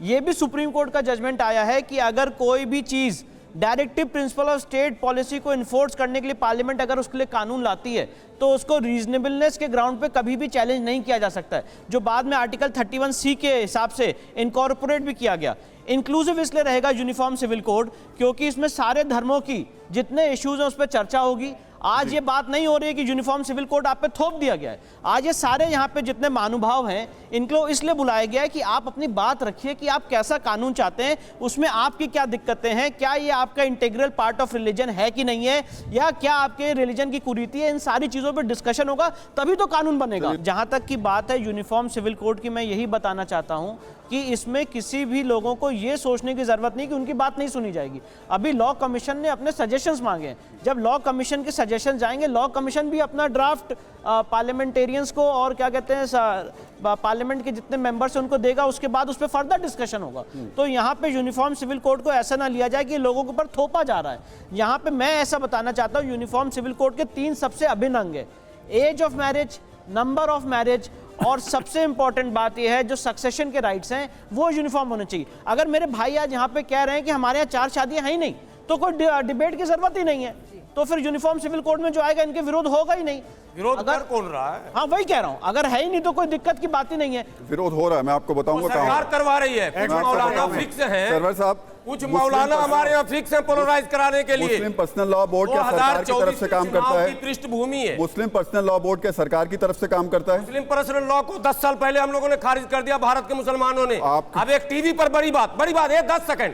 ये भी सुप्रीम कोर्ट का जजमेंट आया है कि अगर कोई भी चीज़ directive principle of state policy को इन्फोर्स करने के लिए पार्लियामेंट अगर उसके लिए कानून लाती है तो उसको रीजनेबलनेस के ग्राउंड पे कभी भी चैलेंज नहीं किया जा सकता है, जो बाद में आर्टिकल 31C के हिसाब से इनकॉर्पोरेट भी किया गया। इंक्लूसिव इसलिए रहेगा यूनिफॉर्म सिविल कोड क्योंकि इसमें सारे धर्मों की जितने इश्यूज हैं उस पर चर्चा होगी। आज ये बात नहीं हो रही है कि यूनिफॉर्म सिविल कोड आप पे थोप दिया गया है। आज ये सारे यहाँ पे जितने महानुभाव हैं इनको इसलिए बुलाया गया है कि आप अपनी बात रखिए कि आप कैसा कानून चाहते हैं, उसमें आपकी क्या दिक्कतें हैं, क्या ये आपका इंटीग्रल पार्ट ऑफ रिलीजन है कि नहीं है, या क्या आपके रिलीजन की कुरीति है। इन सारी चीज़ों पर डिस्कशन होगा तभी तो कानून बनेगा। जहाँ तक की बात है यूनिफॉर्म सिविल कोड की, मैं यही बताना चाहता हूँ कि इसमें किसी भी लोगों को ये सोचने की ज़रूरत नहीं कि उनकी बात नहीं सुनी जाएगी। अभी लॉ कमीशन ने अपने सजेशंस मांगे हैं, जब लॉ कमीशन के सजेशन जाएंगे, लॉ कमीशन भी अपना ड्राफ्ट पार्लियामेंटेरियंस को और क्या कहते हैं पार्लियामेंट के जितने मेंबर्स हैं उनको देगा, उसके बाद उस पर फर्दर डिस्कशन होगा। तो यहाँ पे यूनिफॉर्म सिविल कोड को ऐसा ना लिया जाए कि लोगों के ऊपर थोपा जा रहा है। यहाँ पे मैं ऐसा बताना चाहता हूँ, यूनिफॉर्म सिविल कोड के 3 सबसे अभिन्न अंग है, age of marriage, number of marriage, और सबसे इंपॉर्टेंट बात यह है जो सक्सेशन के राइट्स हैं वो यूनिफॉर्म होने चाहिए। अगर मेरे भाई आज यहाँ पे कह रहे हैं कि हमारे यहाँ 4 शादियां हैं ही नहीं, तो कोई डिबेट की जरूरत ही नहीं है, तो फिर यूनिफॉर्म सिविल कोड में जो आएगा इनके विरोध होगा ही नहीं। विरोध कर कौन रहा है? हाँ वही कह रहा हूँ, अगर है ही नहीं तो कोई दिक्कत की बात ही नहीं है। विरोध हो रहा है, मैं आपको बताऊंगा सरकार करवा रही है। कुछ मौलाना फिक्स है, सरवर साहब, कुछ मौलाना हमारे यहाँ फिक्स है पोलराइज कराने के लिए। मुस्लिम पर्सनल लॉ बोर्ड क्या सरकार की तरफ से काम करता है? पृष्ठभूमि है। मुस्लिम पर्सनल लॉ बोर्ड क्या सरकार की तरफ से काम करता है? मुस्लिम पर्सनल लॉ को 10 साल पहले हम लोगों ने खारिज कर दिया, भारत के मुसलमानों ने। अब एक टीवी पर बड़ी बात है, 10 सेकंड,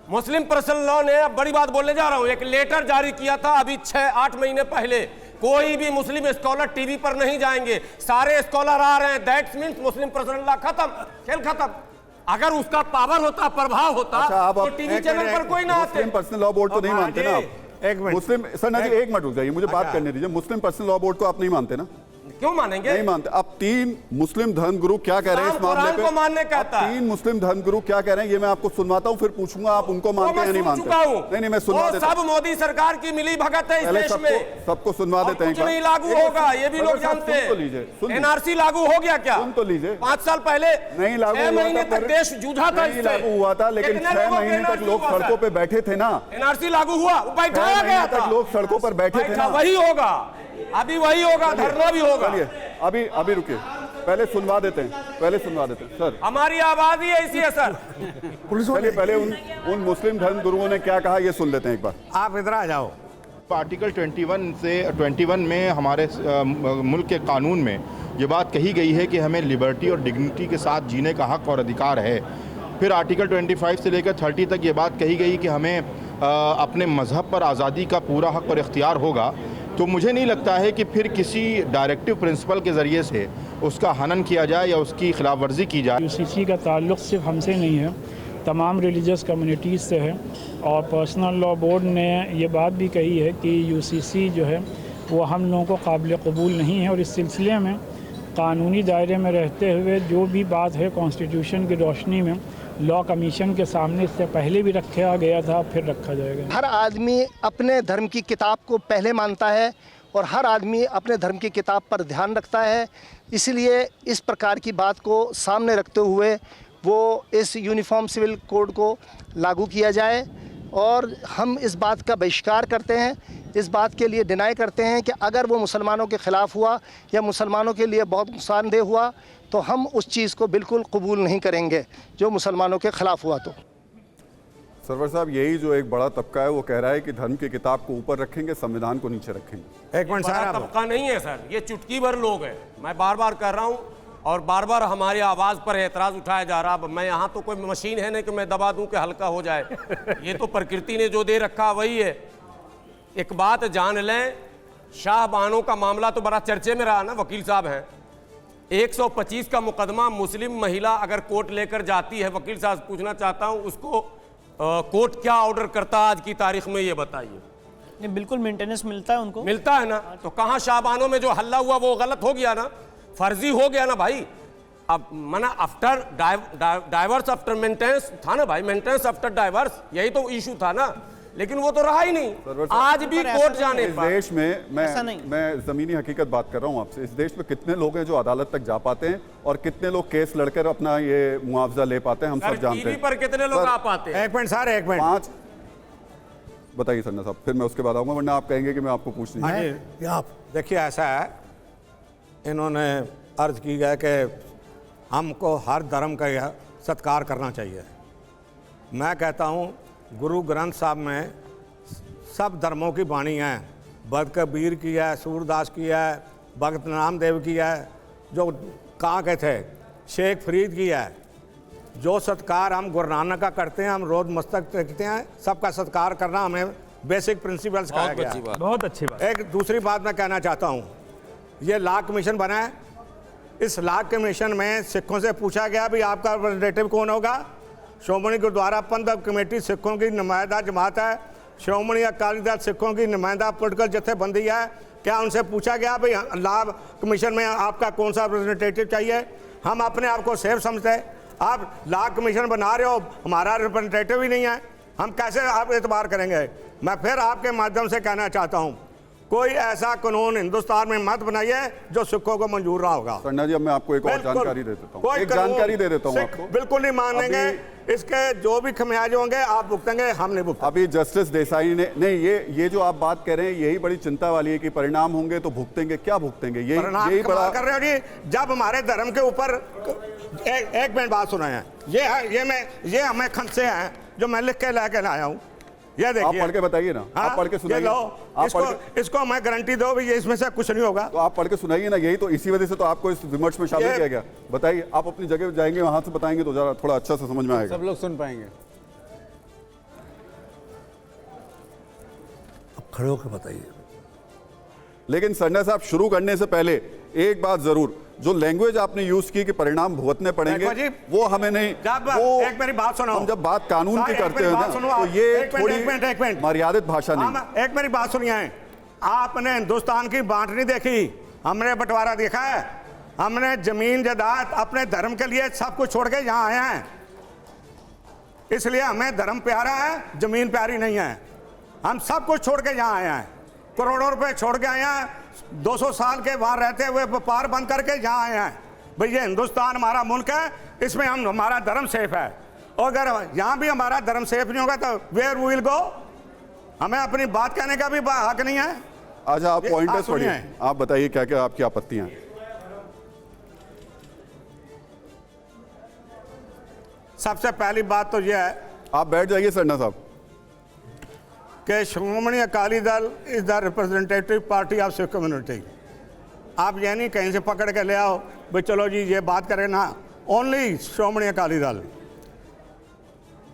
मुस्लिम पर्सनल लॉ ने, अब बड़ी बात बोलने जा रहा हूं, एक लेटर जारी किया था अभी 6-8 महीने पहले। कोई भी मुस्लिम स्कॉलर टीवी पर नहीं जाएंगे, सारे स्कॉलर आ रहे हैं। That's means Muslim personal law खत्म, खेल खत्म। अगर उसका पावर होता, प्रभाव होता, तो टीवी चैनल पर कोई ना आते। मुस्लिम पर्सनल लॉ बोर्ड को नहीं मानते ना आप? एक मिनट मुस्लिम सर ना जी, एक मिनट रुक जाइए, मुझे बात करने दीजिए। मुस्लिम पर्सनल लॉ बोर्ड को आप नहीं मानते ना? क्यों मानेंगे? नहीं मानते। अब 3 मुस्लिम धर्मगुरु क्या कह रहे हैं इस मामले कुरान पे? को मानने अब कहता है। 3 मुस्लिम धर्मगुरु क्या कह रहे हैं ये मैं आपको सुनवाता हूं, फिर पूछूंगा आप उनको मानते हैं या नहीं मानते। नहीं मैं सुनवा देता सब मोदी सरकार की मिली भगत है इस देश में। सबको सुनवा देते हैं। कुछ नहीं लागू होगा, ये भी लोग जानते हैं। एनआरसी लागू हो गया क्या? सुन तो लीजिए। 5 साल पहले नहीं लागू 6 महीने तक देश जूझा था। नहीं लागू हुआ था, लेकिन 6 महीने तक लोग सड़कों पे बैठे थे ना। एनआरसी लागू हुआ, बैठाया गया था, लोग सड़कों पर बैठे थे ना। वही होगा, अभी वही होगा, धरना भी होगा। चलिए अभी रुकिए, पहले सुनवा देते हैं सर। हमारी आवाज ही ऐसी है सर। चलिए पहले उन मुस्लिम धर्मगुरुओं ने क्या कहा ये सुन लेते हैं एक बार। आप इधर आ जाओ। आर्टिकल 21 में हमारे मुल्क के कानून में ये बात कही गई है कि हमें लिबर्टी और डिग्निटी के साथ जीने का हक और अधिकार है। फिर आर्टिकल 25 से लेकर 30 तक ये बात कही गई कि हमें अपने मज़हब पर आज़ादी का पूरा हक और इख्तियार होगा। तो मुझे नहीं लगता है कि फिर किसी डायरेक्टिव प्रिंसिपल के ज़रिए से उसका हनन किया जाए या उसकी खिलाफ वर्जी की जाए। यूसीसी का ताल्लुक़ सिर्फ हमसे नहीं है, तमाम रिलीजियस कम्युनिटीज़ से है। और पर्सनल लॉ बोर्ड ने ये बात भी कही है कि यूसीसी जो है वो हम लोगों को काबिल कबूल नहीं है। और इस सिलसिले में कानूनी दायरे में रहते हुए जो भी बात है कॉन्स्टिट्यूशन की रोशनी में लॉ कमीशन के सामने इससे पहले भी रखा गया था, फिर रखा जाएगा। हर आदमी अपने धर्म की किताब को पहले मानता है और हर आदमी अपने धर्म की किताब पर ध्यान रखता है। इसलिए इस प्रकार की बात को सामने रखते हुए वो इस यूनिफॉर्म सिविल कोड को लागू किया जाए। और हम इस बात का बहिष्कार करते हैं, इस बात के लिए डिनाई करते हैं कि अगर वो मुसलमानों के ख़िलाफ़ हुआ या मुसलमानों के लिए बहुत नुकसानदेह हुआ तो हम उस चीज़ को बिल्कुल कबूल नहीं करेंगे जो मुसलमानों के ख़िलाफ़ हुआ। तो सरवर साहब यही जो एक बड़ा तबका है वो कह रहा है कि धर्म की किताब को ऊपर रखेंगे, संविधान को नीचे रखेंगे। एक मिनट बड़ा तबका नहीं है सर, ये चुटकी भर लोग हैं। मैं बार बार कह रहा हूँ और बार बार हमारी आवाज़ पर एतराज़ उठाया जा रहा। मैं यहाँ तो कोई मशीन है नहीं कि मैं दबा दूँ कि हल्का हो जाए। ये तो प्रकृति ने जो दे रखा वही है। एक बात जान लें, शाहबानों का मामला तो बड़ा चर्चे में रहा ना, वकील साहब हैं। 125 का मुकदमा मुस्लिम महिला अगर कोर्ट लेकर जाती है, वकील साहब पूछना चाहता हूँ उसको कोर्ट क्या ऑर्डर करता है आज की तारीख में, ये बताइए। नहीं, बिल्कुल मेंटेनेंस मिलता है उनको, मिलता है ना। तो कहाँ शाहबानों में जो हल्ला हुआ वो गलत हो गया ना, फर्जी हो गया ना भाई। अब मना आफ्टर डाइवर्स आफ्टर मेंटेनेंस था ना भाई, मेंटेनेंस आफ्टर डाइवर्स, यही तो इशू था ना। लेकिन वो तो रहा ही नहीं। आज भी कोर्ट जाने इस देश में मैं जमीनी हकीकत बात कर रहा हूँ आपसे, इस देश में कितने लोग हैं जो अदालत तक जा पाते हैं और कितने लोग केस लड़कर अपना ये मुआवजा ले पाते हैं, हम सब जानते हैं। पर कितने लोग आ पाते हैं? एक मिनट सर, एक मिनट। 5 बताइए सन्ना साहब, फिर मैं उसके बाद आऊंगा, वरना आप कहेंगे कि मैं आपको पूछ नहीं। आप देखिए, ऐसा है, इन्होंने अर्ज की है कि हमको हर धर्म का सत्कार करना चाहिए। मैं कहता हूँ गुरु ग्रंथ साहब में सब धर्मों की वाणी है। भगत कबीर की है, सूरदास की है, भगत नामदेव की है, जो कहाँ के थे, शेख फरीद की है। जो सत्कार हम गुरु नानक का करते हैं, हम रोज मस्तक टेकते हैं, सबका सत्कार करना हमें बेसिक प्रिंसिपल सिखाया गया है। बहुत अच्छी बात। एक दूसरी बात मैं कहना चाहता हूँ, ये लॉ कमीशन बना है। इस लॉ कमीशन में सिखों से पूछा गया भी आपका रिप्रेजेंटेटिव कौन होगा। श्रोमणी गुरुद्वारा प्रबंधक कमेटी सिखों की नुमाइंदा जमात है, श्रोमणी अकाली दल सिखों की नुमाइंदा पॉलिटिकल जथेबंदी है। क्या उनसे पूछा गया भाई लॉ कमीशन में आपका कौन सा रिप्रेजेंटेटिव चाहिए? हम अपने आप को सेफ समझते हैं। आप लॉ कमीशन बना रहे हो, हमारा रिप्रेजेंटेटिव ही नहीं है, हम कैसे आप एतबार करेंगे? मैं फिर आपके माध्यम से कहना चाहता हूँ, कोई ऐसा कानून हिंदुस्तान में मत बनाइए जो सिखों को मंजूर रहा होगा। सन्ना जी, अब मैं आपको एक और जानकारी दे देता हूँ, एक जानकारी दे देता हूँ आपको। बिल्कुल नहीं मानेंगे, इसके जो भी खमियाजे होंगे आप भुगतेंगे, हम नहीं भुगतेंगे। अभी जस्टिस देसाई ने नहीं, ये जो आप बात कर रहे हैं यही बड़ी चिंता वाली है कि परिणाम होंगे तो भुगतेंगे। क्या भुगतेंगे? यही बड़ा कर रहे हो जी। जब हमारे धर्म के ऊपर एक मिनट बात सुना है, ये हमें खंड से है जो मैं लिख के लेके आया हूँ। ये देखिए, आप पढ़ के बताइए ना। आप पढ़ के सुनाइए। इसको मैं गारंटी दो भी ये इसमें से कुछ नहीं होगा। तो आप पढ़ के सुनाइए ना। यही तो, इसी वजह से तो आपको इस विमर्श में शामिल किया गया। बताइए, आप अपनी जगह जाएंगे, वहां से बताएंगे तो जरा थोड़ा अच्छा से समझ में आएगा, सब लोग सुन पाएंगे। अब खड़े होकर बताइए। लेकिन सन्ना साहब, शुरू करने से पहले एक बात जरूर, जो लैंग्वेज आपने यूज की कि परिणाम भुगतने पड़ेंगे, वो हमें नहीं। एक मेरी बात सुनो। हम जब बात कानून की करते हैं ना, तो ये थोड़ी मर्यादित भाषा नहीं। एक मेरी बात सुनिए, आपने हिंदुस्तान की बांटनी देखी, हमने बंटवारा देखा है? हमने जमीन जायदाद अपने धर्म के लिए सब कुछ छोड़ के यहाँ आए हैं, इसलिए हमें धर्म प्यारा है, जमीन प्यारी नहीं है। हम सब कुछ छोड़ के यहाँ आए हैं, करोड़ों रुपए छोड़ के आए हैं, 200 साल के वहाँ रहते हुए व्यापार बंद करके यहाँ आए हैं। भैया हिंदुस्तान हमारा मुल्क है, इसमें हमारा धर्म सेफ है, और अगर यहाँ भी हमारा धर्म सेफ नहीं होगा तो वेयर वी विल गो? हमें अपनी बात कहने का भी हक नहीं है। अच्छा, आप पॉइंटर्स पढ़िए, आप बताइए क्या क्या आपकी आपत्तियां हैं। सबसे पहली बात तो यह है, आप बैठ जाइए सरना साहब, कि श्रोमणी Akali Dal is the representative party of Sikh community. आप ये नहीं कहीं से पकड़ के ले आओ भाई चलो जी ये बात करें ना। Only Shiromani Akali Dal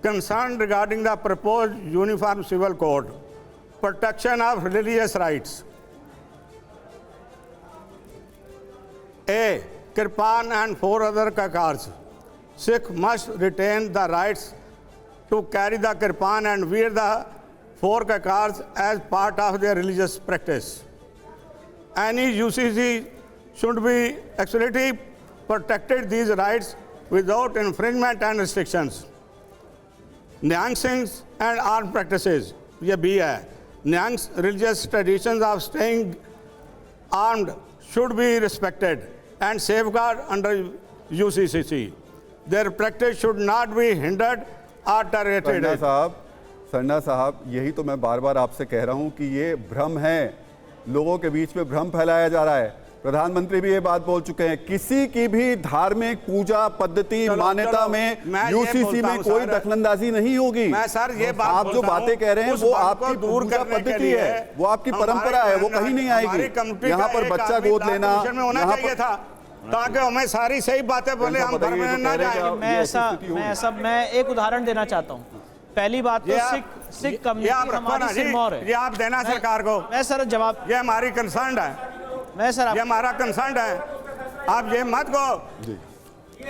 concerned regarding the proposed uniform civil code, protection of religious rights. A. Kirpan and 4 other kakars. Sikh must retain the rights to carry the kirpan and wear the 4 kakars as part of their religious practice. Any UCC should be actually protected these rights without infringement and restrictions. Niang Singhs and armed practices, ये भी है। Niang's religious traditions of staying armed should be respected and safeguarded under UCCC. Their practice should not be hindered or tolerated. Sarna साहब, यही तो मैं बार बार आपसे कह रहा हूं कि ये भ्रम है, लोगों के बीच में भ्रम फैलाया जा रहा है। प्रधानमंत्री भी ये बात बोल चुके हैं, किसी की भी धार्मिक पूजा पद्धति मान्यता में यूसीसी में कोई दखलंदाजी नहीं होगी। मैं सर ये बात आप जो बातें कह रहे हैं वो आपकी पूजा पद्धति है, वो आपकी परंपरा है, वो कहीं नहीं आएगी। यहाँ पर बच्चा गोद लेना होना चाहिए था ताकि हमें सारी सही बातें बोले, हम धर्म में ना जाए। मैं एक उदाहरण देना चाहता हूँ। पहली बात तो सिख कम्युनिटी हमारी सिरमौर है, ये आप देना सरकार को। मैं सर जवाब, ये हमारी कंसर्न है, मैं सर ये हमारा कंसर्न है। आप ये मत को,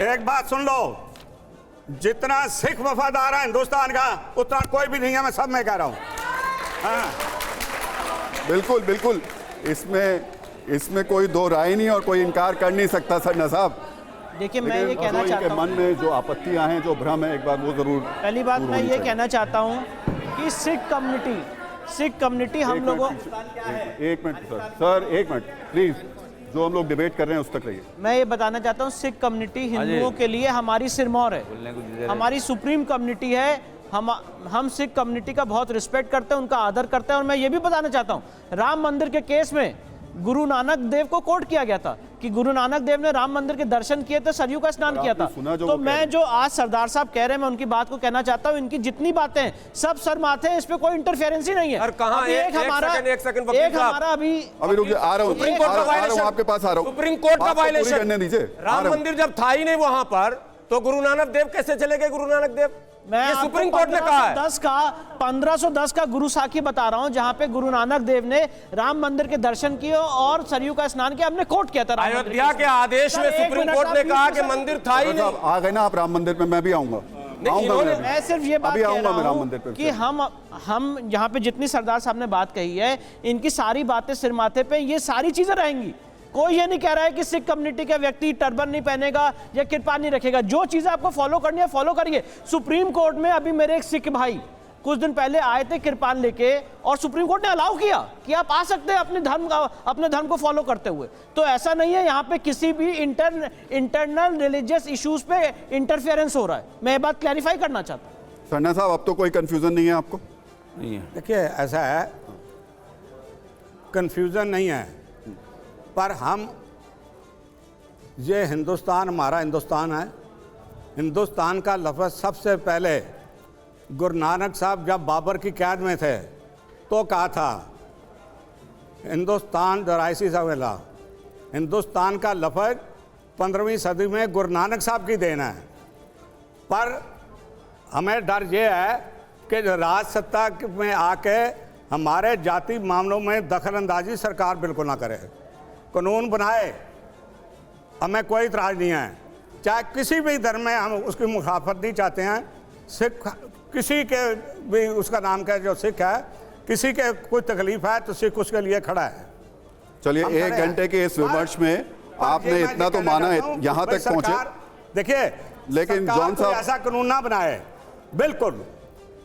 एक बात सुन लो, जितना सिख वफादार है हिंदुस्तान का उतना कोई भी नहीं है, मैं सब में कह रहा हूँ। बिल्कुल बिल्कुल, इसमें कोई दो राय नहीं और कोई इनकार कर नहीं सकता सरना साहब। देखिए मैं ये कहना चाहता हूँ, मन में जो आपत्तियां हैं, जो भ्रम है, एक बार वो जरूर। पहली बात मैं ये कहना चाहता हूँ कि सिख कम्युनिटी हम लोगों, एक मिनट सर, एक मिनट प्लीज, जो हम लोग डिबेट कर रहे हैं उस तक रहिए। मैं ये बताना चाहता हूँ, सिख कम्युनिटी हिंदुओं के लिए हमारी सिरमौर है, हमारी सुप्रीम कम्युनिटी है। हम सिख कम्युनिटी का बहुत रिस्पेक्ट करते हैं, उनका आदर करते हैं। और मैं ये भी बताना चाहता हूँ, राम मंदिर के केस में गुरु नानक देव को कोट किया गया था कि गुरु नानक देव ने राम मंदिर के दर्शन किए थे, सरयू का स्नान किया था। तो मैं जो आज सरदार साहब कह रहे हैं, मैं उनकी बात को कहना चाहता हूं, इनकी जितनी बातें सब सर माथे हैं, इस पे कोई इंटरफेरेंस ही नहीं है। एक हमारा अभी रुक, आ रहा हूं आपके पास, आ रहा हूं। सुप्रीम कोर्ट का वायलेशन करने दीजिए। राम मंदिर जब था ही नहीं वहां पर, तो गुरु नानक देव कैसे चले गए? गुरु नानक देव, मैं सुप्रीम कोर्ट ने कहा है। 1510 का गुरु साखी बता रहा हूं, जहां पे गुरु नानक देव ने राम मंदिर के दर्शन किए और सरयू का स्नान किया। हमने कोर्ट किया था अयोध्या के आदेश में सुप्रीम कोर्ट ने कहा कि मंदिर था ही नहीं। आ गए ना आप राम मंदिर पे, मैं भी आऊंगा। मैं सिर्फ ये बात कह रहा राम मंदिर पे कि हम यहाँ पे जितनी सरदार साहब ने बात कही है, इनकी सारी बातें सिर माथे पे, ये सारी चीजें रहेंगी। कोई ये नहीं कह रहा है कि सिख कम्युनिटी का व्यक्ति टर्बन नहीं पहनेगा या किरपान नहीं रखेगा। जो चीजें आपको फॉलो करनी है फॉलो करिए। सुप्रीम कोर्ट में अभी मेरे एक सिख भाई कुछ दिन पहले आए थे किरपान लेके, और सुप्रीम कोर्ट ने अलाउ किया कि आप आ सकते हैं अपने धर्म को फॉलो करते हुए। तो ऐसा नहीं है यहाँ पे किसी भी इंटरनल रिलीजियस इश्यूज पे इंटरफेरेंस हो रहा है। मैं ये बात क्लैरिफाई करना चाहता हूँ। सरना साहब, अब तो कोई कंफ्यूजन नहीं है आपको? नहीं है। देखिए ऐसा है, कंफ्यूजन नहीं है, पर हम ये हिंदुस्तान हमारा हिंदुस्तान है। हिंदुस्तान का लफ्ज़ सबसे पहले गुरु नानक साहब जब बाबर की कैद में थे तो कहा था, हिंदुस्तान दराइसी सवेला। हिंदुस्तान का लफ्ज़ 15वीं सदी में गुरु नानक साहब की देन है। पर हमें डर ये है कि राज सत्ता में आके हमारे जाति मामलों में दखल अंदाजी सरकार बिल्कुल ना करे, कानून बनाए, हमें कोई इतराज़ नहीं है। चाहे किसी भी धर्म में हम उसकी मुखाफत नहीं चाहते हैं। सिख किसी के भी उसका नाम क्या, जो सिख है, किसी के कोई तकलीफ है तो सिख उसके लिए खड़ा है। चलिए, हम 1 खड़े हैं। घंटे के इस विमर्श में आपने मैं इतना तो कहना माना, चाहता हूं, यहाँ भाई तक पहुंचे। सरकार, देखिए, लेकिन सरकार जॉन कोई साहब- ऐसा कानून ना बनाए बिल्कुल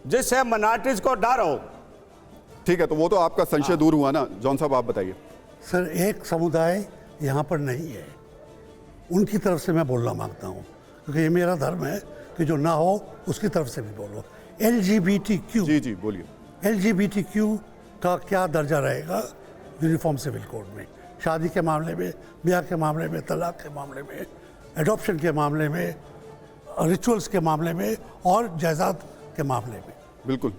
जिससे माइनॉरिटीज को डर हो। ठीक है, तो वो तो आपका संशय दूर हुआ ना। जॉन साहब आप बताइए। सर, एक समुदाय यहाँ पर नहीं है, उनकी तरफ से मैं बोलना मांगता हूँ, क्योंकि ये मेरा धर्म है कि जो ना हो उसकी तरफ से भी बोलो। LGBTQ, जी जी बोलिए। LGBTQ का क्या दर्जा रहेगा यूनिफॉर्म सिविल कोड में? शादी के मामले में, ब्याह के मामले में, तलाक के मामले में, एडॉप्शन के मामले में, रिचुअल्स के मामले में और जायदाद के मामले में। बिल्कुल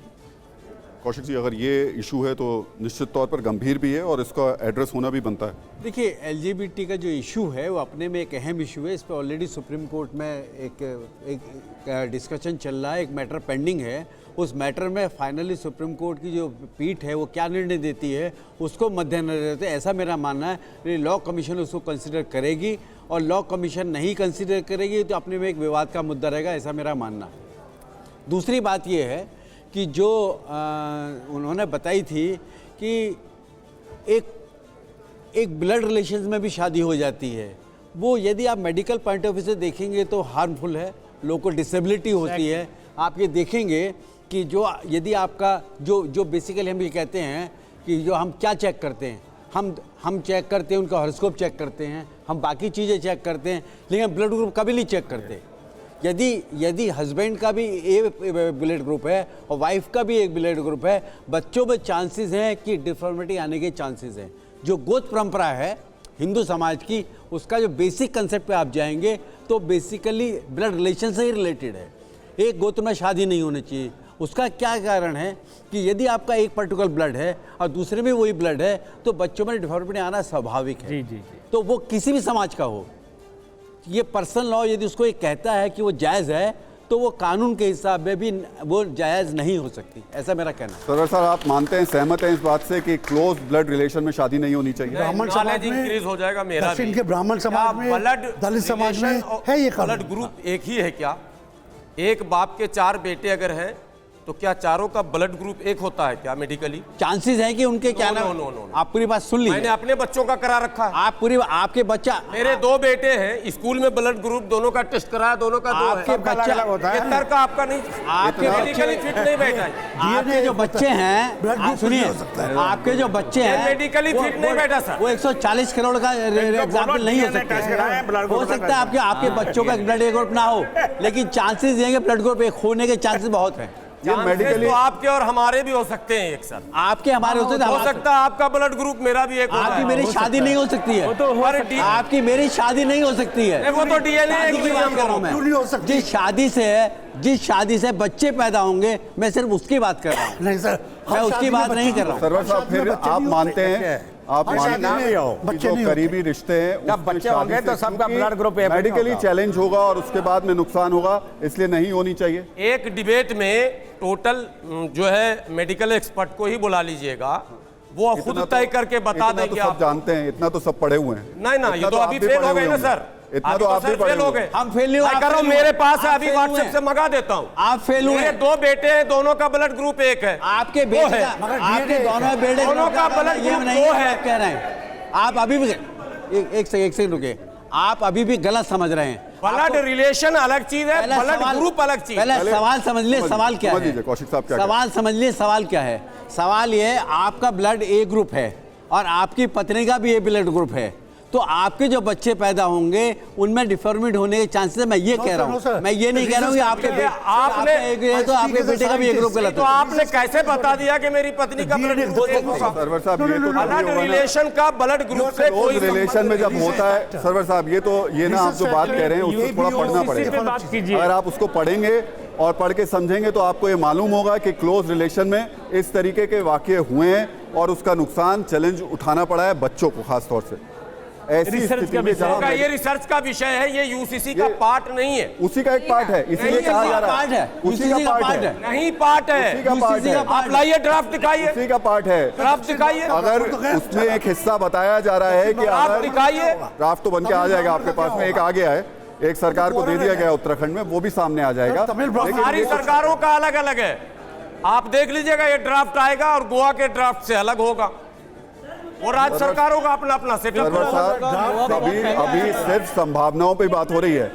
कौशिक जी, अगर ये इशू है तो निश्चित तौर पर गंभीर भी है और इसका एड्रेस होना भी बनता है। देखिए, LGBT का जो इशू है वो अपने में एक अहम इशू है। इस पर ऑलरेडी सुप्रीम कोर्ट में एक डिस्कशन चल रहा है, एक मैटर पेंडिंग है। उस मैटर में फाइनली सुप्रीम कोर्ट की जो पीठ है वो क्या निर्णय देती है उसको मद्देनजर रखते हैं, ऐसा मेरा मानना है। लॉ कमीशन उसको कंसिडर करेगी और लॉ कमीशन नहीं कंसिडर करेगी तो अपने में एक विवाद का मुद्दा रहेगा, ऐसा मेरा मानना है। दूसरी बात ये है कि जो उन्होंने बताई थी कि एक ब्लड रिलेशंस में भी शादी हो जाती है, वो यदि आप मेडिकल पॉइंट ऑफ व्यू से देखेंगे तो हार्मफुल है, लोगों को डिसेबिलिटी होती है। आप ये देखेंगे कि जो यदि आपका जो बेसिकली हम ये कहते हैं कि जो हम क्या चेक करते हैं, हम चेक करते हैं उनका हॉरोस्कोप चेक करते हैं, हम बाकी चीज़ें चेक करते हैं, लेकिन ब्लड ग्रुप कभी नहीं चेक करते। यदि हस्बैंड का भी ए ब्लड ग्रुप है और वाइफ का भी एक ब्लड ग्रुप है, बच्चों में चांसेस हैं कि डिफॉर्मिटी आने के चांसेस हैं। जो गोत्र परंपरा है हिंदू समाज की, उसका जो बेसिक कंसेप्ट पे आप जाएंगे तो बेसिकली ब्लड रिलेशन से ही रिलेटेड है। एक गोत्र में शादी नहीं होनी चाहिए। उसका क्या कारण है कि यदि आपका एक पर्टिकुलर ब्लड है और दूसरे में वही ब्लड है तो बच्चों में डिफॉर्मिटी आना स्वाभाविक है। जी। तो वो किसी भी समाज का हो, ये पर्सनल लॉ यदि उसको एक कहता है कि वो जायज़ है तो वो कानून के हिसाब में भी वो जायज़ नहीं हो सकती, ऐसा मेरा कहना है। सरवर साहब, आप मानते हैं, सहमत हैं इस बात से कि क्लोज ब्लड रिलेशन में शादी नहीं होनी चाहिए? ब्राह्मण समाज में इंक्रीज हो जाएगा मेरा दक्षिण भी। के ब्राह्मण समाज में, दलित समाज में है ये कानून। ब्लड ग्रुप एक ही है क्या? एक बाप के 4 बेटे अगर हैं तो क्या चारों का ब्लड ग्रुप एक होता है क्या मेडिकली? चांसेस है कि उनके क्या नाम। आप पूरी बात सुन लीजिए। मैंने अपने बच्चों का करा रखा है। आपके बच्चा, मेरे 2 बेटे हैं, स्कूल में ब्लड ग्रुप दोनों का टेस्ट कराया, दोनों का 2 आपके है। बच्चा ये तर्क आपका नहीं, आपके मेडिकली फिट नहीं बैठा है। आपके जो बच्चे हैं, सुनिए, आपके जो बच्चे हैं मेडिकली फिट नहीं बैठा सर। वो 140 करोड़ का एग्जाम्पल नहीं हो सकता। हो सकता है आपके बच्चों का ब्लड ग्रुप ना हो, लेकिन चांसेस ये हैं कि ब्लड ग्रुप एक होने के चांसेस बहुत हैं। ये मेडिकली तो आपके और हमारे भी हो सकते हैं एक सर। आपके हमारे हो सकता है आपका ब्लड ग्रुप मेरा भी एक होता है। आपकी मेरी शादी नहीं हो सकती है। आपकी मेरी शादी नहीं हो सकती है। वो तो डीएनए की बात कर रहा हूं मैं। जिस शादी से बच्चे पैदा होंगे, मैं सिर्फ उसकी बात कर रहा हूँ। नहीं सर, मैं उसकी बात नहीं कर रहा हूँ। सरवर साहब, फिर आप मानते हैं, आप मानते हैं कि जो करीबी रिश्ते हैं जब बच्चे होंगे तो सबका ब्लड ग्रुप मेडिकली चैलेंज होगा और उसके बाद में नुकसान होगा, इसलिए नहीं होनी चाहिए? एक डिबेट में टोटल जो है मेडिकल एक्सपर्ट को ही बुला लीजिएगा, वो खुद तय करके बता देंगे। आप जानते हैं, इतना तो सब पढ़े हुए हैं। नहीं, ये तो अभी फेल हो गए ना सर। इतना तो आप भी फेल हो गए। हम फेल हुए। करो, मेरे पास है, अभी व्हाट्सएप से मंगा देता हूँ। आप फेल हुए। मेरे 2 बेटे हैं, दोनों का ब्लड ग्रुप एक है। आपके बेटे का, आपके दोनों बेटे दोनों का ब्लड ग्रुप 2 है। कह रहे हैं आप अभी भी एक सेकंड रुके, आप अभी भी गलत समझ रहे हैं। ब्लड रिलेशन अलग चीज है, ब्लड ग्रुप अलग चीज। पहले सवाल समझ लिए, सवाल क्या है? कौशिक साहब, क्या सवाल समझ लिए, सवाल क्या है? सवाल ये, आपका ब्लड ए ग्रुप है और आपकी पत्नी का भी ए ब्लड ग्रुप है, तो आपके जो बच्चे पैदा होंगे उनमें डिफॉर्मिट होने के चांसेस, मैं ये कह रहा हूँ। मैं ये नहीं कह रहा हूँ कि आपके बेटे तो आपके बेटे का भी एक ग्रुप गलत। तो आपने कैसे बता दिया कि मेरी पत्नी का ब्लड ग्रुप? सरवर साहब, ये तो ब्लड रिलेशन का ब्लड ग्रुप से कोई रिलेशन में जब होता है, सरवर साहब, ये ना आप जो बात कह रहे हैं उसको थोड़ा पढ़ना पड़ेगा। अगर आप उसको पढ़ेंगे और पढ़ के समझेंगे तो आपको ये मालूम होगा कि क्लोज रिलेशन में इस तरीके के वाकये हुए हैं और उसका नुकसान, चैलेंज उठाना पड़ा है बच्चों को खास तौर से। ऐसी स्थिति में जहां ये रिसर्च का विषय है, ये यूसीसी का पार्ट नहीं है। उसी का एक पार्ट है, इसीलिए कहा जा रहा है। उसी का पार्ट है। नहीं पार्ट है, उसी का पार्ट है। आप लाइए ड्राफ्ट दिखाइए। उसी का पार्ट है, ड्राफ्ट दिखाइए। अगर उसमें एक हिस्सा बताया जा रहा है कि ड्राफ्ट दिखाइए। ड्राफ्ट तो बन के आ जाएगा आपके पास में, एक आ गया है, एक सरकार को दे दिया गया उत्तराखंड में, वो भी सामने आ जाएगा। सारी सरकारों का अलग अलग है, आप देख लीजिएगा। ये ड्राफ्ट आएगा और गोवा के ड्राफ्ट से अलग होगा। वो राज्य सरकारों का अपना अपना सेटअप। सरवर साहब अभी सिर्फ संभावनाओं पे बात हो रही है।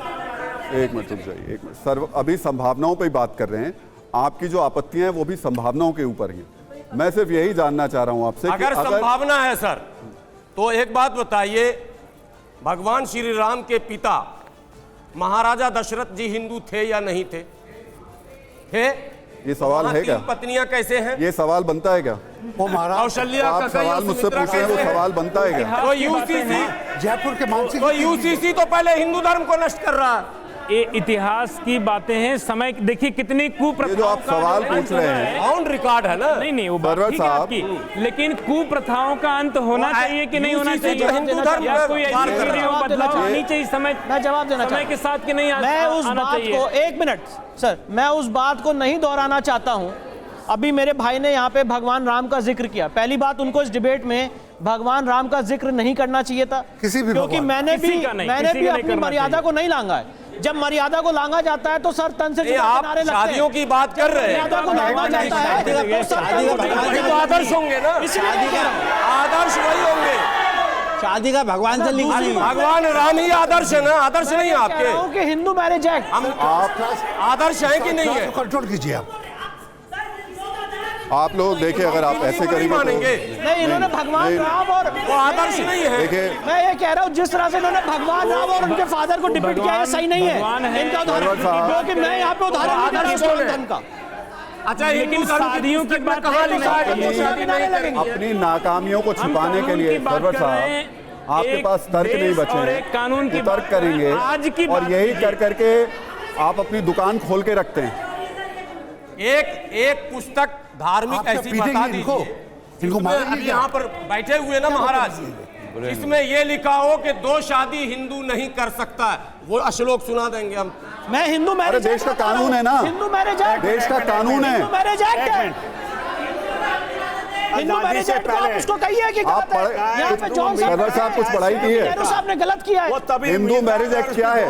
एक मिनट रुक जाइए, एक मिनट सर, अभी संभावनाओं पे बात कर रहे हैं। आपकी जो आपत्तियां हैं वो भी संभावनाओं के ऊपर ही। मैं सिर्फ यही जानना चाह रहा हूं आपसे अगर संभावना है सर तो एक बात बताइए, भगवान श्री राम के पिता महाराजा दशरथ जी हिंदू थे या नहीं थे? ये सवाल है क्या? पत्नियां कैसे हैं? ये सवाल बनता है क्या? वो महाराज कौशल्या आप का सवाल मुझसे पूछ रहे हैं, वो सवाल बनता है क्या? तो यूसीसी जयपुर के मानसिक तो यूसीसी तो पहले हिंदू धर्म को नष्ट कर रहा है। ये इतिहास की बातें हैं। समय देखिए कितनी कुप्रथाओं ये जो आप सवाल पूछ रहे हैं ऑन रिकॉर्ड है ना। नहीं वो बात सरवर ठीक है साहब। आपकी, लेकिन कुप्रथाओं का अंत होना चाहिए कि नहीं होना UCC चाहिए? जो हिंदू धर्म या पर कोई ऐसी वार कर रहा है। स्थिति में बदलाव आनी चाहिए समय, मैं जवाब देना समय के साथ कि नहीं मैं उस आना बात चाहिए? को, एक मिनट सर, मैं उस बात को नहीं दोहराना चाहता हूं। अभी मेरे भाई ने यहाँ पे भगवान राम का जिक्र किया। पहली बात, उनको इस डिबेट में भगवान राम का जिक्र नहीं करना चाहिए था, किसी भी क्योंकि मैंने भी अपनी मर्यादा को नहीं लांगा है। जब मर्यादा को लांगा जाता है तो सर तन से जुड़ा आप किनारे लगते हैं। शादियों की बात कर रहे हैं, मर्यादा को लांगा जाता है तो सर तो आदर्श होंगे ना, आदर्श वही होंगे। शादी का भगवान से लिंक नहीं। भगवान राम ही आदर्श है ना, आदर्श नहीं है आपके? कि हिंदू मैरिज एक्ट हम आदर्श है कि नहीं है? कंट्रोल कीजिए आप लोग देखिए, अगर आप ऐसे करेंगे मानेंगे नहीं। इन्होंने भगवान राम और वो आदर्श नहीं है। देखिए, मैं ये कह रहा हूँ जिस तरह से इन्होंने भगवान राम और उनके फादर को डिपेंड किया है सही नहीं है इनका उदाहरण, क्योंकि मैं यहाँ पे उदाहरण धन का। अच्छा, लेकिन शादियों की बात कहाँ लिखा है? अपनी नाकामियों को छिपाने के लिए सरवर साहब आपके पास तर्क नहीं बचे हैं। कानून की तर्क करेंगे आज की और यही कर करके आप अपनी दुकान खोल के रखते हैं। एक पुस्तक धार्मिक ऐसी बता दीजिए, इनको अभी यहाँ पर बैठे हुए ना महाराज, इसमें ये लिखा हो कि 2 शादी हिंदू नहीं कर सकता है, वो श्लोक सुना देंगे हम। मैं हिंदू मैरिज, देश का कानून है ना, हिंदू मैरिज एक्ट, देश का कानून है, हिंदू मैरिज एक्ट है। हिंदू मैरिज एक्ट आप उसको कहिए कि आप यहाँ पे जॉन सरवर साहब कुछ पढ़ाई की है? नेहरू साहब ने गलत किया है। हिंदू मैरिज एक्ट क्या है?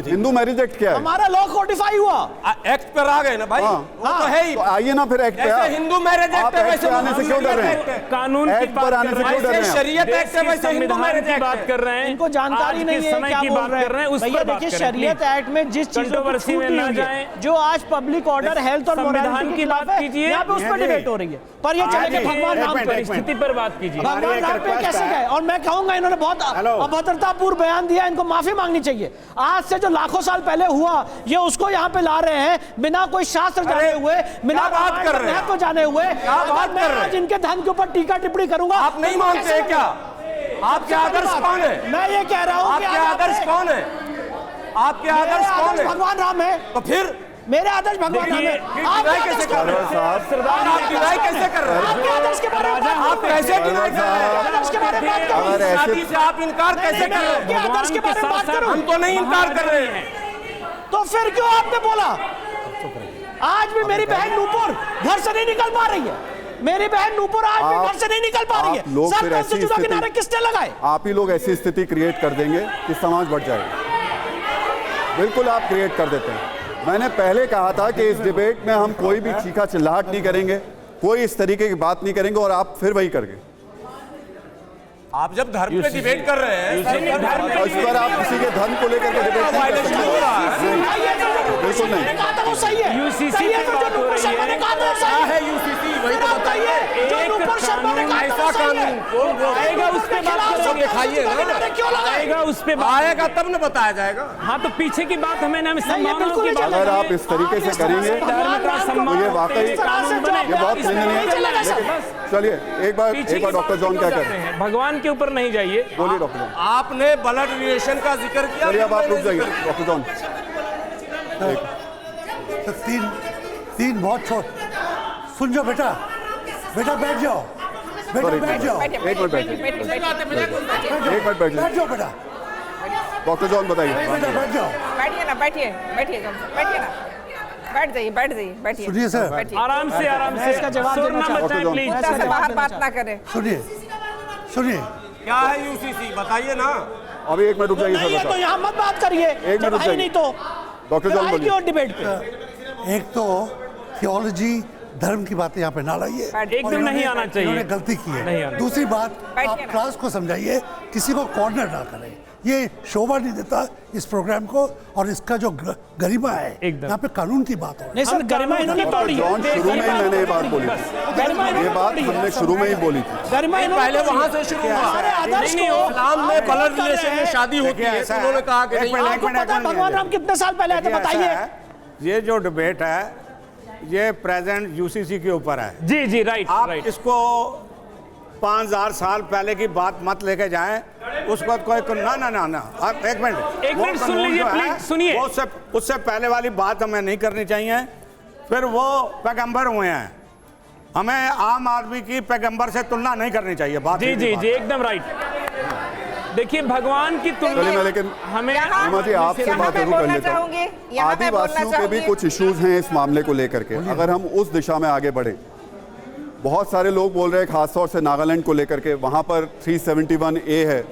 हिंदू मैरिज एक्ट क्या है? हमारा लॉ कोडिफाई हुआ, एक्ट पर आ गए ना भाई, वो तो है ही। तो आइए ना फिर एक्ट पे। जैसे हिंदू मैरिज एक्ट है वैसे आने से क्यों डर रहे हैं? कानून की एक्ट पर आने से क्यों डर रहे हैं? शरीयत एक्ट है वैसे हिंदू मैरिज की बात कर रहे हैं। इनको जानकारी नहीं है क्या बोल रहे हैं। भैया देखिए, शरीयत एक्ट में जिस चीजों को छूट दी हुई है, जो आज पब्लिक ऑर्डर, हेल्थ और मोरालिटी की बात कीजिए, यहाँ पे उस पर डिबेट हो रही है। पर ये चले कि भगवान राम पर स्थिति पर बात कीजिए। भगवान राम पे कैसे गए? और मैं कहूंगा इन्होंने बहुत अभद्रतापूर्ण बयान दिया, इनको माफी मांगनी चाहिए। आज से जो लाखों साल पहले हुआ, ये उसको यहाँ पे ला रहे हैं बिना कोई शास्त्र जाने हुए, बिना बात कर रहे हैं, को जाने हुए। बात कर रहे हैं। इनके धन के ऊपर टीका टिप्पणी करूंगा। आप नहीं मानते क्या? आपके आदर्श कौन है? मैं ये कह रहा हूँ, आपके आदर्श कौन है? आपके आदर्श कौन है? भगवान राम है। तो फिर मेरे आदर्श भगवान राम है। आप कैसे कर रहे हैं? आप डिनाई कैसे कर रहे हैं? आपके आदर्श के बारे में आप कैसे डिनाई कर रहे हैं? आदर्श के बारे में बात करूं। अगर ऐसे शादी से आप इनकार कैसे कर रहे हैं? आदर्श के बारे में बात करूं। हम तो नहीं इनकार कर रहे हैं। तो फिर क्यों आपने बोला? आज भी मेरी बहन नूपुर घर से नहीं निकल पा रही है। मेरी बहन नूपुर आज भी घर से नहीं निकल पा रही है। लोग फिर सरकार से ऐसी जुदा किनारे किसने लगाए? आप ही लोग ऐसी स्थिति क्रिएट कर देंगे कि समाज बढ़ जाएगा। बिल्कुल आप क्रिएट कर देते हैं। मैंने पहले कहा था कि इस डिबेट में हम कोई भी चीखा चिल्लाहट नहीं करेंगे, कोई इस तरीके की बात नहीं करेंगे, और आप फिर वही करेंगे। आप जब धर्म पे डिबेट कर रहे हैं, इस पर आप किसी के धर्म को लेकर के डिबेट नहीं कर सकते। बिल्कुल नहीं। वो सही है। यूसीसी पे बात हो रही है। क्या है यूसीसी? वही तो बताइए। ऐसा कानून आएगा, उस पे बात करेंगे। दिखाइए ना, आएगा उस पे आएगा तब न बताया जाएगा। हाँ, तो पीछे की बात हमें संभावनाओं की बात। अगर आप इस तरीके से करेंगे तो ये वाकई ये बहुत निंदनीय है। चलिए एक बार डॉक्टर जॉन क्या कर रहे हैं? भगवान के ऊपर नहीं जाइए। बोलिए डॉक्टर जॉन। आपने ब्लड रिलेशन का जिक्र किया। चलिए अब आप रुक जाइए डॉक्टर जॉन। तीन बहुत छोट। सुन जाओ बेटा, बेटा बैठ जाओ, बेटा बैठ जाओ। एक मिनट बैठिए, एक मिनट बैठिए। बैठ जाओ बेटा। डॉक्टर जॉन बताइए। बेटा बैठ जाओ। बैठिए ना, बैठिए बैठिए ना, बैठ जाइए बैठिए। सुनिए सर, आराम से इसका जवाब देना चाहता हूं। प्लीज। मुद्दा से बाहर बात ना करें। सुनिए क्या है यूसीसी? बताइए ना। अभी एक मिनट रुक जाइए नहीं है सर। तो यहाँ मत बात करिए। मिनट रुक नहीं तो डॉक्टर जॉन बोलिए। डिबेट पे एक तो थियोलॉजी धर्म की बातें यहाँ पे ना लाइए। एकदम नहीं आना चाहिए। इन्होंने गलती की नहीं है। आना दूसरी बात, आप क्लास को समझाइए, किसी को कॉर्नर ना करें, ये शोभा नहीं देता इस प्रोग्राम को। और इसका जो गरिमा है, यहाँ पे कानून की बात हो रही है। नहीं सर, गरिमा इन्होंने तोड़ी है। जॉन, शुरू में ही मैंने ये बात बोली थी, ये बात हमने शुरू में ही बोली थी। गरिमा पहले वहां से शुरू हुआ। नहीं, इस्लाम में ब्लड रिलेशन में शादी होती है, तो उन्होंने कहा कि नहीं। आपको पता है भगवान राम कितने साल पहले आए थे, बताइए। ये जो डिबेट है ये प्रेजेंट यूसीसी के ऊपर है। जी जी, राइट। आप राइट। इसको 5000 साल पहले की बात मत लेके जाएं। उसको कोई ना ना ना ना आप एक मिनट सुन लीजिए प्लीज, सुनिए। उससे पहले वाली बात हमें नहीं करनी चाहिए। फिर वो पैगंबर हुए हैं, हमें आम आदमी की पैगंबर से तुलना नहीं करनी चाहिए। बात जी जी जी, एकदम राइट। देखिए, भगवान की तुलना लेकिन हमें जी आपसे बात जरूर कर लेता हूँ। आदिवासियों के भी कुछ इश्यूज हैं इस मामले को लेकर के। अगर हम उस दिशा में आगे बढ़े, बहुत सारे लोग बोल रहे हैं खासतौर से नागालैंड को लेकर के, वहाँ पर 371A है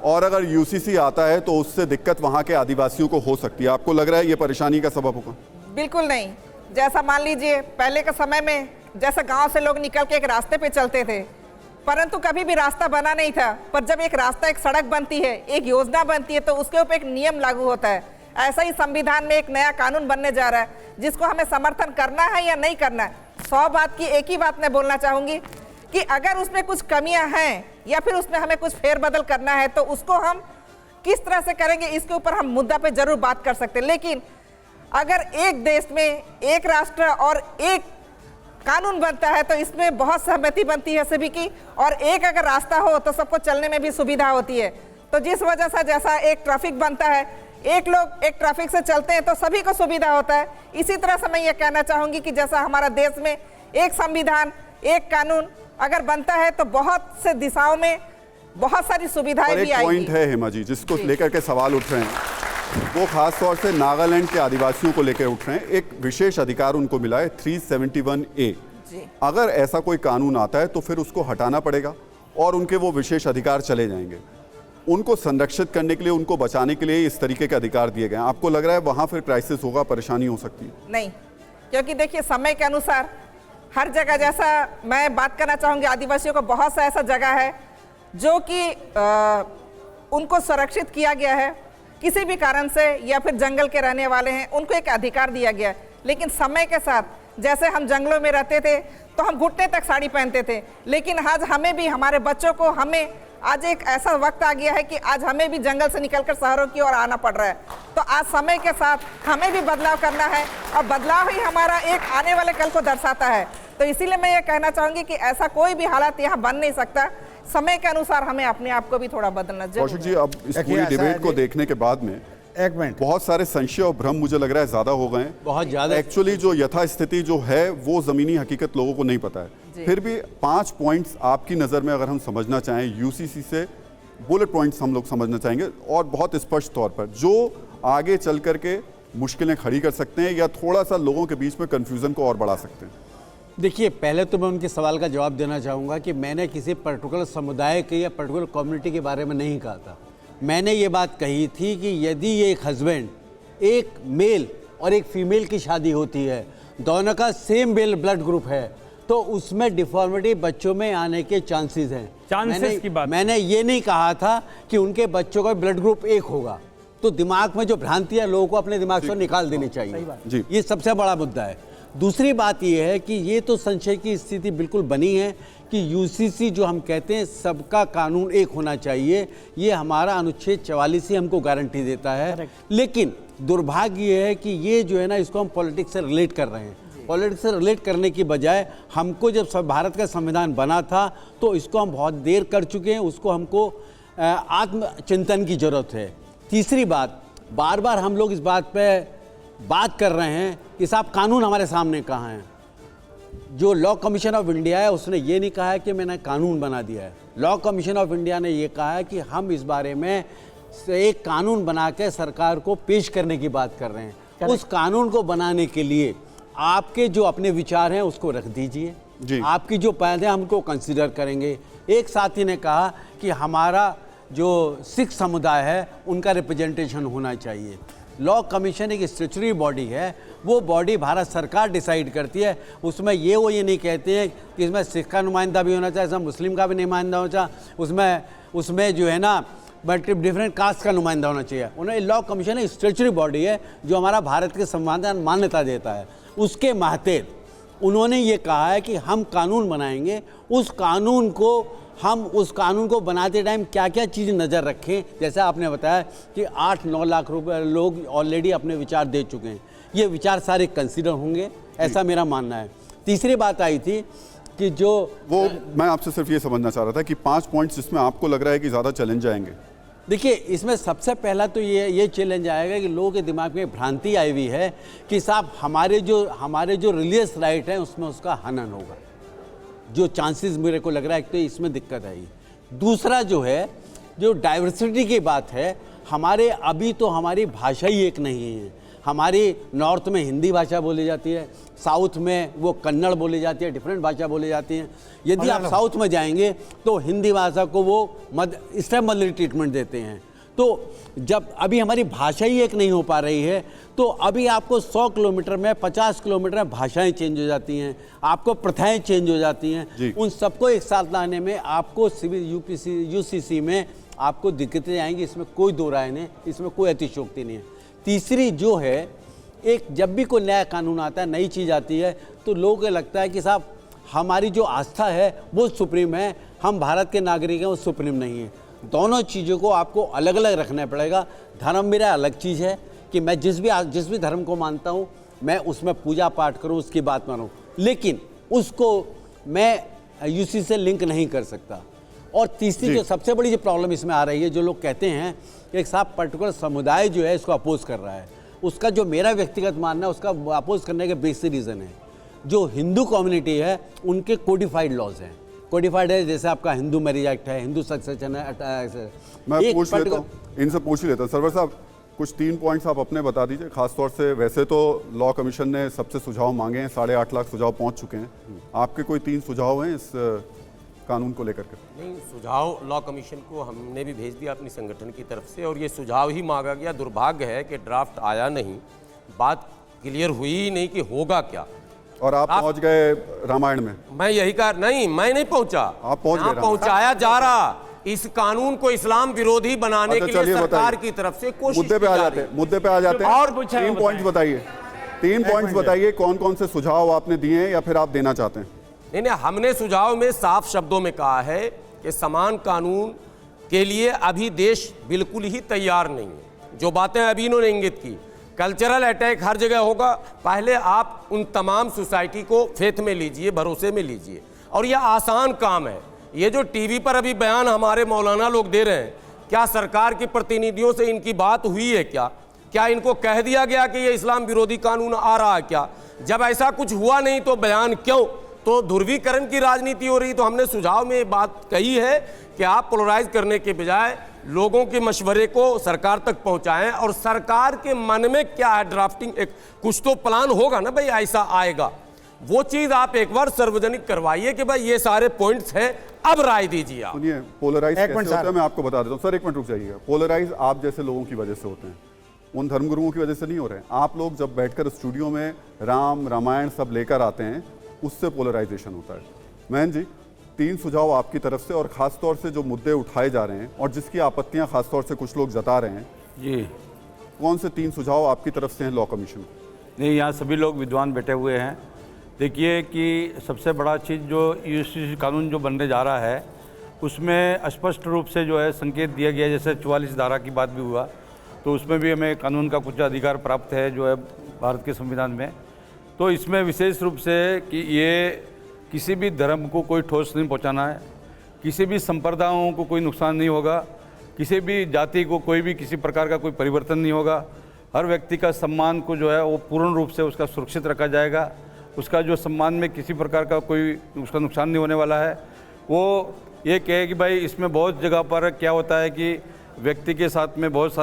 और अगर यूसीसी आता है तो उससे दिक्कत वहाँ के आदिवासियों को हो सकती है। आपको लग रहा है ये परेशानी का सबब होगा? बिल्कुल नहीं। जैसा मान लीजिए पहले के समय में जैसे गांव से लोग निकल के एक रास्ते पे चलते थे, परंतु कभी भी रास्ता बना नहीं था। पर जब एक रास्ता, एक सड़क बनती है, एक योजना बनती है, तो उसके ऊपर एक नियम लागू होता है। ऐसा ही संविधान में एक नया कानून बनने जा रहा है जिसको हमें समर्थन करना है या नहीं करना है। 100 बात की एक ही बात मैं बोलना चाहूंगी कि अगर उसमें कुछ कमियां हैं या फिर उसमें हमें कुछ फेरबदल करना है तो उसको हम किस तरह से करेंगे, इसके ऊपर हम मुद्दा पे जरूर बात कर सकते हैं। लेकिन अगर एक देश में एक राष्ट्र और एक कानून बनता है तो इसमें बहुत सहमति बनती है सभी की, और एक अगर रास्ता हो तो सबको चलने में भी सुविधा होती है। तो जिस वजह से जैसा एक ट्रैफिक बनता है, एक लोग एक ट्रैफिक से चलते हैं तो सभी को सुविधा होता है। इसी तरह से मैं ये कहना चाहूंगी कि जैसा हमारा देश में एक संविधान, एक कानून अगर बनता है तो बहुत से दिशाओं में बहुत सारी सुविधाएं भी आएंगी। पॉइंट है हेमा जी जिसको लेकर के सवाल उठ रहे हैं, वो खास तौर से नागालैंड के आदिवासियों को लेकर उठ रहे हैं। एक विशेष अधिकार उनको मिला है 371A। अगर ऐसा कोई कानून आता है तो फिर उसको हटाना पड़ेगा और उनके वो विशेष अधिकार चले जाएंगे। उनको संरक्षित करने के लिए, उनको बचाने के लिए इस तरीके के अधिकार दिए गए हैं। आपको लग रहा है वहां फिर क्राइसिस होगा, परेशानी हो सकती है? नहीं, क्योंकि देखिए समय के अनुसार हर जगह, जैसा मैं बात करना चाहूंगी, आदिवासियों को बहुत सा ऐसा जगह है जो कि उनको सुरक्षित किया गया है किसी भी कारण से, या फिर जंगल के रहने वाले हैं उनको एक अधिकार दिया गया। लेकिन समय के साथ जैसे हम जंगलों में रहते थे तो हम घुटने तक साड़ी पहनते थे, लेकिन आज हमें भी, हमारे बच्चों को, हमें आज एक ऐसा वक्त आ गया है कि आज हमें भी जंगल से निकलकर शहरों की ओर आना पड़ रहा है। तो आज समय के साथ हमें भी बदलाव करना है और बदलाव ही हमारा एक आने वाले कल को दर्शाता है। तो इसीलिए मैं ये कहना चाहूंगी कि ऐसा कोई भी हालात यहाँ बन नहीं सकता। समय के अनुसार हमें अपने आप को भी थोड़ा बदलना जरूरी है। कौशिक जी, अब इस पूरी डिबेट को देखने के बाद में एक मिनट, बहुत सारे संशय और भ्रम मुझे लग रहा है ज्यादा हो गए हैं। बहुत ज्यादा। एक्चुअली जो यथास्थिति जो है वो जमीनी हकीकत लोगों को नहीं पता है। फिर भी 5 पॉइंट्स आपकी नज़र में अगर हम समझना चाहें, यूसीसी से बुलेट पॉइंट्स हम लोग समझना चाहेंगे और बहुत स्पष्ट तौर पर जो आगे चल करके मुश्किलें खड़ी कर सकते हैं या थोड़ा सा लोगों के बीच में कन्फ्यूज़न को और बढ़ा सकते हैं। देखिए, पहले तो मैं उनके सवाल का जवाब देना चाहूँगा कि मैंने किसी पर्टिकुलर समुदाय के या पर्टिकुलर कम्युनिटी के बारे में नहीं कहा था। मैंने ये बात कही थी कि यदि एक हस्बैंड, एक मेल और एक फीमेल की शादी होती है, दोनों का सेम मेल ब्लड ग्रुप है, तो उसमें डिफॉर्मिटी बच्चों में आने के चांसेस हैं। चांसेस की बात मैंने ये नहीं कहा था कि उनके बच्चों का ब्लड ग्रुप एक होगा। तो दिमाग में जो भ्रांतियां लोगों को अपने दिमाग से निकाल देनी चाहिए, ये सबसे बड़ा मुद्दा है। दूसरी बात ये है कि ये तो संशय की स्थिति बिल्कुल बनी है कि यूसीसी जो हम कहते हैं सबका कानून एक होना चाहिए, ये हमारा अनुच्छेद 44 ही हमको गारंटी देता है। लेकिन दुर्भाग्य ये है कि ये जो है ना, इसको हम पॉलिटिक्स से रिलेट कर रहे हैं। पॉलिटिक्स से रिलेट करने की बजाय हमको जब भारत का संविधान बना था तो इसको हम बहुत देर कर चुके हैं, उसको हमको आत्मचिंतन की जरूरत है। तीसरी बात, बार बार हम लोग इस बात पे बात कर रहे हैं कि साहब कानून हमारे सामने कहाँ है। जो लॉ कमीशन ऑफ इंडिया है उसने ये नहीं कहा है कि मैंने कानून बना दिया है। लॉ कमीशन ऑफ इंडिया ने ये कहा है कि हम इस बारे में एक कानून बना के सरकार को पेश करने की बात कर रहे हैं। उस कानून को बनाने के लिए आपके जो अपने विचार हैं उसको रख दीजिए, आपकी जो पहल है हमको कंसिडर करेंगे। एक साथी ने कहा कि हमारा जो सिख समुदाय है उनका रिप्रेजेंटेशन होना चाहिए, लॉ कमीशन एक स्टेचुटरी बॉडी है, वो बॉडी भारत सरकार डिसाइड करती है। उसमें ये नहीं कहते हैं कि इसमें सिख का नुमाइंदा भी होना चाहिए, इसमें मुस्लिम का भी नुमाइंदा होना चाहिए, उसमें जो है ना बट डिफरेंट कास्ट का नुमाइंदा होना चाहिए। उन्हें लॉ कमीशन एक स्टेचुटरी बॉडी है जो हमारा भारत के संविधान मान्यता देता है। उसके महते उन्होंने ये कहा है कि हम कानून बनाएंगे, उस कानून को बनाते टाइम क्या क्या चीज़ नज़र रखें। जैसे आपने बताया कि 8-9 लाख रुपए लोग ऑलरेडी अपने विचार दे चुके हैं, ये विचार सारे कंसीडर होंगे, ऐसा मेरा मानना है। तीसरी बात आई थी कि जो मैं आपसे सिर्फ ये समझना चाह रहा था कि 5 पॉइंट्स जिसमें आपको लग रहा है कि ज़्यादा चैलेंज आएंगे। देखिए, इसमें सबसे पहला तो ये चैलेंज आएगा कि लोगों के दिमाग में भ्रांति आई हुई है कि साहब हमारे जो रिलीजियस राइट है उसमें उसका हनन होगा, जो चांसेस मेरे को लग रहा है तो इसमें दिक्कत आई। दूसरा जो है, जो डाइवर्सिटी की बात है, अभी तो हमारी भाषा ही एक नहीं है। हमारी नॉर्थ में हिंदी भाषा बोली जाती है, साउथ में वो कन्नड़ बोली जाती है, डिफरेंट भाषा बोली जाती है। यदि आप साउथ में जाएंगे तो हिंदी भाषा को वो स्टेप मदरली ट्रीटमेंट देते हैं। तो जब अभी हमारी भाषा ही एक नहीं हो पा रही है, तो अभी आपको 100 किलोमीटर में 50 किलोमीटर में भाषाएं चेंज हो जाती हैं, आपको प्रथाएं चेंज हो जाती हैं। उन सबको एक साथ लाने में आपको सिविल यूसीसी में आपको दिक्कतें आएंगी, इसमें कोई दो राय नहीं, इसमें कोई अतिशयोक्ति नहीं है। तीसरी जो है, जब भी कोई नया कानून आता है, नई चीज़ आती है, तो लोगों को लगता है कि साहब हमारी जो आस्था है वो सुप्रीम है, हम भारत के नागरिक हैं, वो सुप्रीम नहीं है। दोनों चीज़ों को आपको अलग अलग रखना पड़ेगा। धर्म मेरा अलग चीज़ है कि मैं जिस भी धर्म को मानता हूँ, मैं उसमें पूजा पाठ करूँ, उसकी बात मानूँ, लेकिन उसको मैं यूसी से लिंक नहीं कर सकता। और तीसरी जो सबसे बड़ी जो प्रॉब्लम इसमें आ रही है, जो लोग कहते हैं कि एक साहब पर्टिकुलर समुदाय जो है इसको अपोज कर रहा है, उसका जो मेरा व्यक्तिगत मानना है, उसका अपोज करने के बेसिक रीज़न है जो हिंदू कम्युनिटी है, उनके कोडिफाइड लॉज हैं। कोडिफाइड है, जैसे आपका हिंदू मैरिज एक्ट है, हिंदू सक्सेशन है। मैं पूछ लेता हूँ, इनसे पूछ ही लेता हूँ। सरवर साहब, कुछ 3 पॉइंट्स आप अपने बता दीजिए, खासतौर से। वैसे तो लॉ कमीशन ने सबसे सुझाव मांगे हैं, 8.5 लाख सुझाव पहुंच चुके हैं। आपके कोई 3 सुझाव हैं इस कानून को लेकर के? नहीं, सुझाव लॉ कमीशन को हमने भी भेज दिया अपनी संगठन की तरफ से, और ये सुझाव ही मांगा गया। दुर्भाग्य है कि ड्राफ्ट आया नहीं, बात क्लियर हुई ही नहीं कि होगा क्या। और आप पहुंच गए रामायण में? मैं यही कहा, नहीं मैं नहीं पहुंचा, आप पहुंच गए। पहुंचाया जा रहा, इस कानून को इस्लाम विरोधी बनाने के लिए सरकार की तरफ से कोशिश। मुद्दे पे आ जाते हैं। और 3 पॉइंट्स बताइए, 3 पॉइंट्स बताइए, कौन कौन से सुझाव आपने दिए या फिर आप देना चाहते हैं? नहीं, हमने सुझाव में साफ शब्दों में कहा है कि समान कानून के लिए अभी देश बिल्कुल ही तैयार नहीं है। जो बातें अभी इन्होंने इंगित की, कल्चरल अटैक हर जगह होगा, पहले आप उन तमाम सोसाइटी को फेथ में लीजिए, भरोसे में लीजिए। और यह आसान काम है। ये जो टीवी पर अभी बयान हमारे मौलाना लोग दे रहे हैं, क्या सरकार के प्रतिनिधियों से इनकी बात हुई है? क्या इनको कह दिया गया कि ये इस्लाम विरोधी कानून आ रहा है क्या? जब ऐसा कुछ हुआ नहीं तो बयान क्यों? तो ध्रुवीकरण की राजनीति हो रही। तो हमने सुझाव में ये बात कही है कि आप पोलराइज करने के बजाय लोगों के मशवरे को सरकार तक पहुंचाएं, और सरकार के मन में क्या है, ड्राफ्टिंग एक कुछ तो प्लान होगा ना भाई, ऐसा आएगा, वो चीज आप एक बार सार्वजनिक करवाइए कि भाई ये सारे पॉइंट्स हैं, अब राय दीजिए आप। सुनिए, पोलराइज कैसे होता है मैं आपको बता देता हूँ। सर 1 मिनट रुक जाइएगा। पोलराइज आप जैसे लोगों की वजह से होते हैं, उन धर्मगुरुओं की वजह से नहीं हो रहे हैं। आप लोग जब बैठकर स्टूडियो में रामायण सब लेकर आते हैं, उससे पोलराइजेशन होता है। महन जी, 3 सुझाव आपकी तरफ से, और खास तौर से जो मुद्दे उठाए जा रहे हैं और जिसकी आपत्तियां खास तौर से कुछ लोग जता रहे हैं जी, कौन से 3 सुझाव आपकी तरफ से हैं लॉ कमीशन को? नहीं, यहाँ सभी लोग विद्वान बैठे हुए हैं। देखिए कि सबसे बड़ा चीज़ जो यूसीसी कानून जो बनने जा रहा है, उसमें स्पष्ट रूप से जो है संकेत दिया गया, जैसे 44 धारा की बात भी हुआ, तो उसमें भी हमें कानून का कुछ अधिकार प्राप्त है जो है भारत के संविधान में। तो इसमें विशेष रूप से कि ये किसी भी धर्म को कोई ठोस नहीं पहुंचाना है, किसी भी संप्रदायों को कोई नुकसान नहीं होगा, किसी भी जाति को कोई भी किसी प्रकार का कोई परिवर्तन नहीं होगा। हर व्यक्ति का सम्मान को जो है वो पूर्ण रूप से उसका सुरक्षित रखा जाएगा, उसका जो सम्मान में किसी प्रकार का कोई उसका नुकसान नहीं होने वाला है। वो ये कहे कि भाई इसमें बहुत जगह पर क्या होता है कि व्यक्ति के साथ में बहुत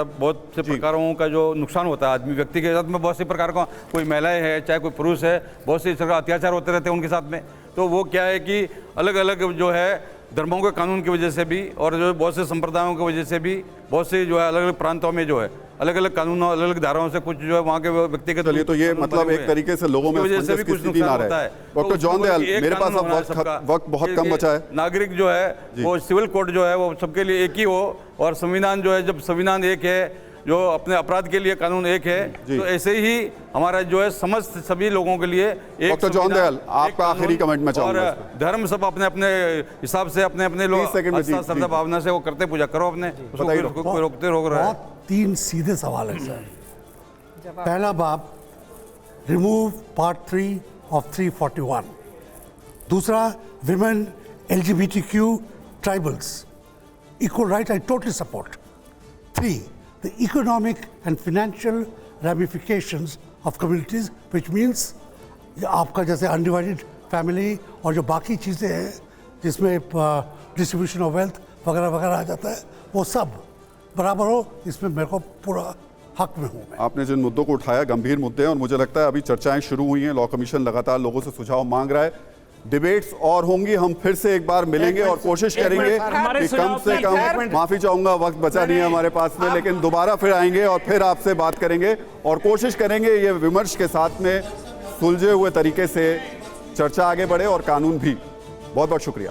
से प्रकारों का जो नुकसान होता है, आदमी व्यक्ति के साथ में बहुत से प्रकार का, कोई महिलाएं है चाहे कोई पुरुष है, बहुत से अत्याचार होते रहते हैं उनके साथ में। तो वो क्या है कि अलग अलग जो है धर्मों के कानून की वजह से भी और जो बहुत से संप्रदायों की वजह से भी बहुत से जो है अलग अलग प्रांतों में जो है अलग अलग कानूनों अलग अलग धाराओं से कुछ जो है वहाँ के व्यक्तिगत चलिए, तो ये मतलब एक तरीके से लोगों में वजह से भी कुछ नुकसान होता है। डॉक्टर जॉन दयाल, मेरे पास अब वक्त बहुत कम बचा है। नागरिक जो है वो सिविल कोड जो है वो सबके लिए एक ही हो, और संविधान जो है जब संविधान एक है, जो अपने अपराध के लिए कानून एक है, तो ऐसे ही हमारा जो है समस्त सभी लोगों के लिए एक। डॉक्टर जॉन दयाल, आपका आखिरी कमेंट में चाहूंगा। और धर्म सब अपने अपने हिसाब से अपने अपने लोग श्रद्धा भावना से वो करते पूजा करो अपने, कोई रोकते रोक रहा है। 3 सीधे सवाल है सर। पहला बाब, रिमूव पार्ट 3 ऑफ 341। दूसरा, women, LGBTQ, tribals, equal right, I totally support. 3, the economic and financial ramifications of communities, which means आपका जैसे अनडिवाइडेड फैमिली और जो बाकी चीज़ें हैं जिसमें डिस्ट्रीब्यूशन ऑफ वेल्थ वगैरह वगैरह आ जाता है, वो सब बराबर हो, इसमें मेरे को पूरा हक में हूँ मैं। आपने जिन मुद्दों को उठाया गंभीर मुद्दे हैं, और मुझे लगता है अभी चर्चाएं शुरू हुई हैं। लॉ कमीशन लगातार लोगों से सुझाव मांग रहा है। डिबेट्स और होंगी, हम फिर से एक बार मिलेंगे और कोशिश करेंगे कि कम से कम, माफी चाहूंगा वक्त बचा नहीं है हमारे पास में, लेकिन दोबारा फिर आएंगे और फिर आपसे बात करेंगे और कोशिश करेंगे ये विमर्श के साथ में सुलझे हुए तरीके से चर्चा आगे बढ़े और कानून भी। बहुत बहुत शुक्रिया।